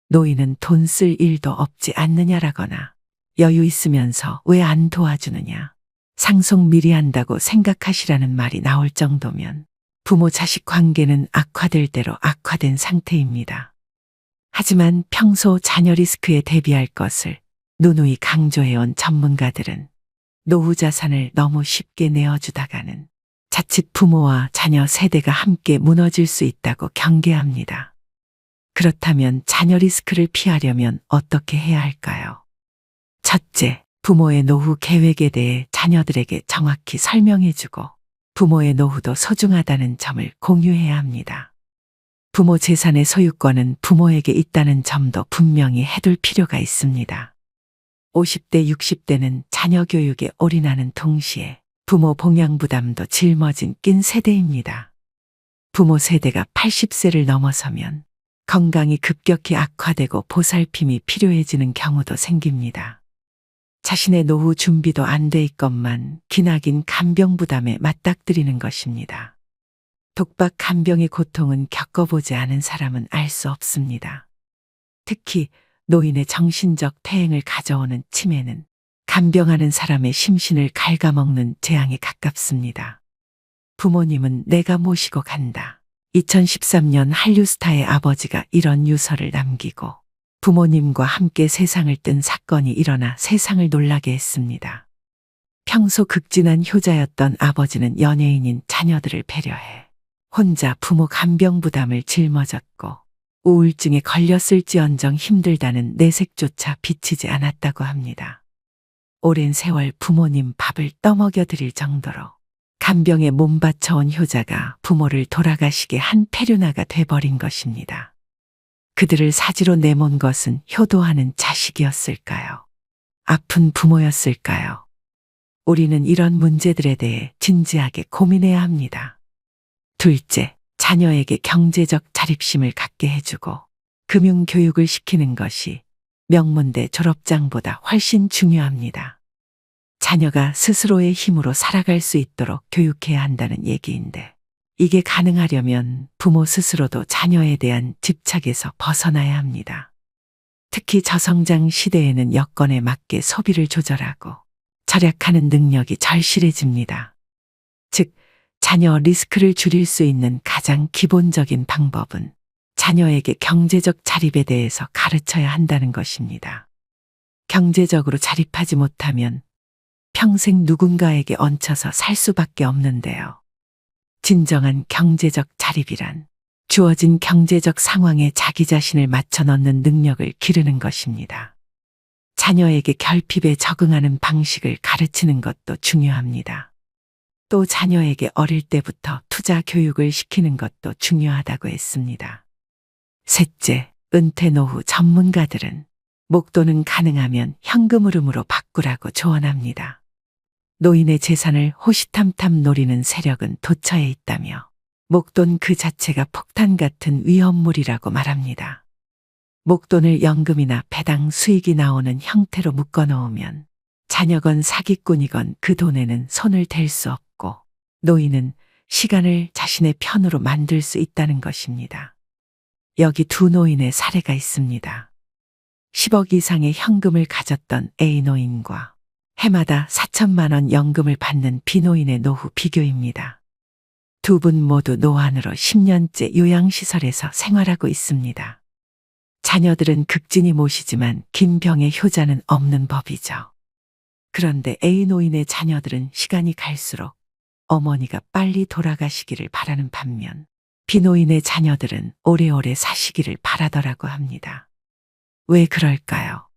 노인은 돈 쓸 일도 없지 않느냐라거나 여유 있으면서 왜 안 도와주느냐, 상속 미리 한다고 생각하시라는 말이 나올 정도면 부모 자식 관계는 악화될 대로 악화된 상태입니다. 하지만 평소 자녀 리스크에 대비할 것을 누누이 강조해온 전문가들은 노후 자산을 너무 쉽게 내어주다가는 자칫 부모와 자녀 세대가 함께 무너질 수 있다고 경계합니다. 그렇다면 자녀 리스크를 피하려면 어떻게 해야 할까요? 첫째, 부모의 노후 계획에 대해 자녀들에게 정확히 설명해주고 부모의 노후도 소중하다는 점을 공유해야 합니다. 부모 재산의 소유권은 부모에게 있다는 점도 분명히 해둘 필요가 있습니다. 50대, 60대는 자녀 교육에 올인하는 동시에 부모 봉양 부담도 짊어진 낀 세대입니다. 부모 세대가 80세를 넘어서면 건강이 급격히 악화되고 보살핌이 필요해지는 경우도 생깁니다. 자신의 노후 준비도 안 돼 있건만 기나긴 간병 부담에 맞닥뜨리는 것입니다. 독박 간병의 고통은 겪어보지 않은 사람은 알 수 없습니다. 특히 노인의 정신적 퇴행을 가져오는 치매는 간병하는 사람의 심신을 갉아먹는 재앙에 가깝습니다. 부모님은 내가 모시고 간다. 2013년 한류스타의 아버지가 이런 유서를 남기고 부모님과 함께 세상을 뜬 사건이 일어나 세상을 놀라게 했습니다. 평소 극진한 효자였던 아버지는 연예인인 자녀들을 배려해 혼자 부모 간병 부담을 짊어졌고 우울증에 걸렸을지언정 힘들다는 내색조차 비치지 않았다고 합니다. 오랜 세월 부모님 밥을 떠먹여 드릴 정도로 간병에 몸 바쳐온 효자가 부모를 돌아가시게 한 폐륜아가 돼버린 것입니다. 그들을 사지로 내몬 것은 효도하는 자식이었을까요? 아픈 부모였을까요? 우리는 이런 문제들에 대해 진지하게 고민해야 합니다. 둘째, 자녀에게 경제적 자립심을 갖게 해주고 금융교육을 시키는 것이 명문대 졸업장보다 훨씬 중요합니다. 자녀가 스스로의 힘으로 살아갈 수 있도록 교육해야 한다는 얘기인데 이게 가능하려면 부모 스스로도 자녀에 대한 집착에서 벗어나야 합니다. 특히 저성장 시대에는 여건에 맞게 소비를 조절하고 절약하는 능력이 절실해집니다. 즉, 자녀 리스크를 줄일 수 있는 가장 기본적인 방법은 자녀에게 경제적 자립에 대해서 가르쳐야 한다는 것입니다. 경제적으로 자립하지 못하면 평생 누군가에게 얹혀서 살 수밖에 없는데요. 진정한 경제적 자립이란 주어진 경제적 상황에 자기 자신을 맞춰 넣는 능력을 기르는 것입니다. 자녀에게 결핍에 적응하는 방식을 가르치는 것도 중요합니다. 또 자녀에게 어릴 때부터 투자 교육을 시키는 것도 중요하다고 했습니다. 셋째, 은퇴 노후 전문가들은 목돈은 가능하면 현금 흐름으로 바꾸라고 조언합니다. 노인의 재산을 호시탐탐 노리는 세력은 도처에 있다며 목돈 그 자체가 폭탄 같은 위험물이라고 말합니다. 목돈을 연금이나 배당 수익이 나오는 형태로 묶어놓으면 자녀건 사기꾼이건 그 돈에는 손을 댈 수 없고 노인은 시간을 자신의 편으로 만들 수 있다는 것입니다. 여기 두 노인의 사례가 있습니다. 10억 이상의 현금을 가졌던 A 노인과 해마다 4천만 원 연금을 받는 B 노인의 노후 비교입니다. 두 분 모두 노안으로 10년째 요양시설에서 생활하고 있습니다. 자녀들은 극진히 모시지만 긴 병의 효자는 없는 법이죠. 그런데 A 노인의 자녀들은 시간이 갈수록 어머니가 빨리 돌아가시기를 바라는 반면 B 노인의 자녀들은 오래오래 사시기를 바라더라고 합니다. 왜 그럴까요?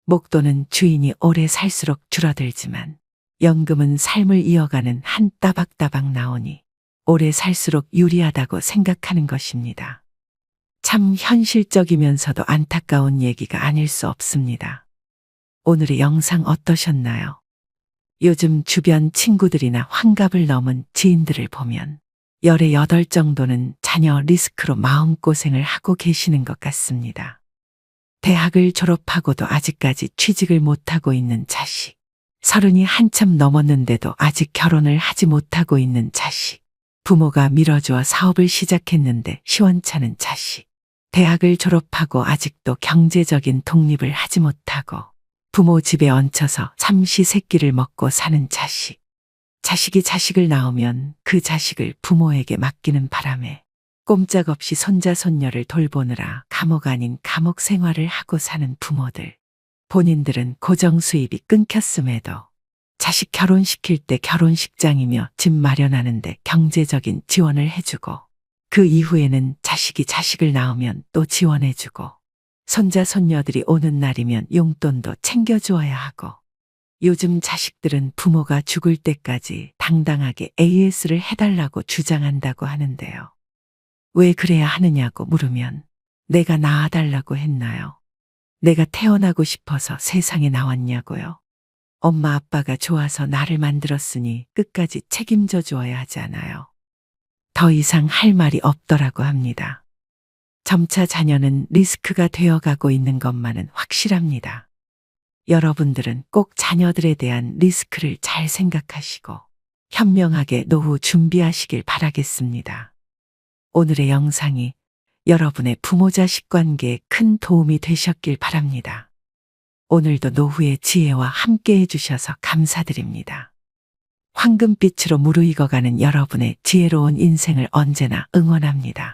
목돈은 주인이 오래 살수록 줄어들지만 연금은 삶을 이어가는 한 따박따박 나오니 오래 살수록 유리하다고 생각하는 것입니다. 참 현실적이면서도 안타까운 얘기가 아닐 수 없습니다. 오늘의 영상 어떠셨나요? 요즘 주변 친구들이나 환갑을 넘은 지인들을 보면 열의 8 정도는 자녀 리스크로 마음고생을 하고 계시는 것 같습니다. 대학을 졸업하고도 아직까지 취직을 못하고 있는 자식, 30이 한참 넘었는데도 아직 결혼을 하지 못하고 있는 자식, 부모가 밀어주어 사업을 시작했는데 시원찮은 자식, 대학을 졸업하고 아직도 경제적인 독립을 하지 못하고 부모 집에 얹혀서 삼시세끼를 먹고 사는 자식, 자식이 자식을 낳으면 그 자식을 부모에게 맡기는 바람에 꼼짝없이 손자 손녀를 돌보느라 감옥 아닌 감옥 생활을 하고 사는 부모들, 본인들은 고정 수입이 끊겼음에도 자식 결혼시킬 때 결혼식장이며 집 마련하는데 경제적인 지원을 해주고 그 이후에는 자식이 자식을 낳으면 또 지원해주고 손자 손녀들이 오는 날이면 용돈도 챙겨주어야 하고 요즘 자식들은 부모가 죽을 때까지 당당하게 AS를 해달라고 주장한다고 하는데요. 왜 그래야 하느냐고 물으면 내가 낳아달라고 했나요? 내가 태어나고 싶어서 세상에 나왔냐고요? 엄마 아빠가 좋아서 나를 만들었으니 끝까지 책임져 주어야 하잖아요. 더 이상 할 말이 없더라고 합니다. 점차 자녀는 리스크가 되어가고 있는 것만은 확실합니다. 여러분들은 꼭 자녀들에 대한 리스크를 잘 생각하시고 현명하게 노후 준비하시길 바라겠습니다. 오늘의 영상이 여러분의 부모 자식 관계에 큰 도움이 되셨길 바랍니다. 오늘도 노후의 지혜와 함께 해주셔서 감사드립니다. 황금빛으로 무르익어가는 여러분의 지혜로운 인생을 언제나 응원합니다.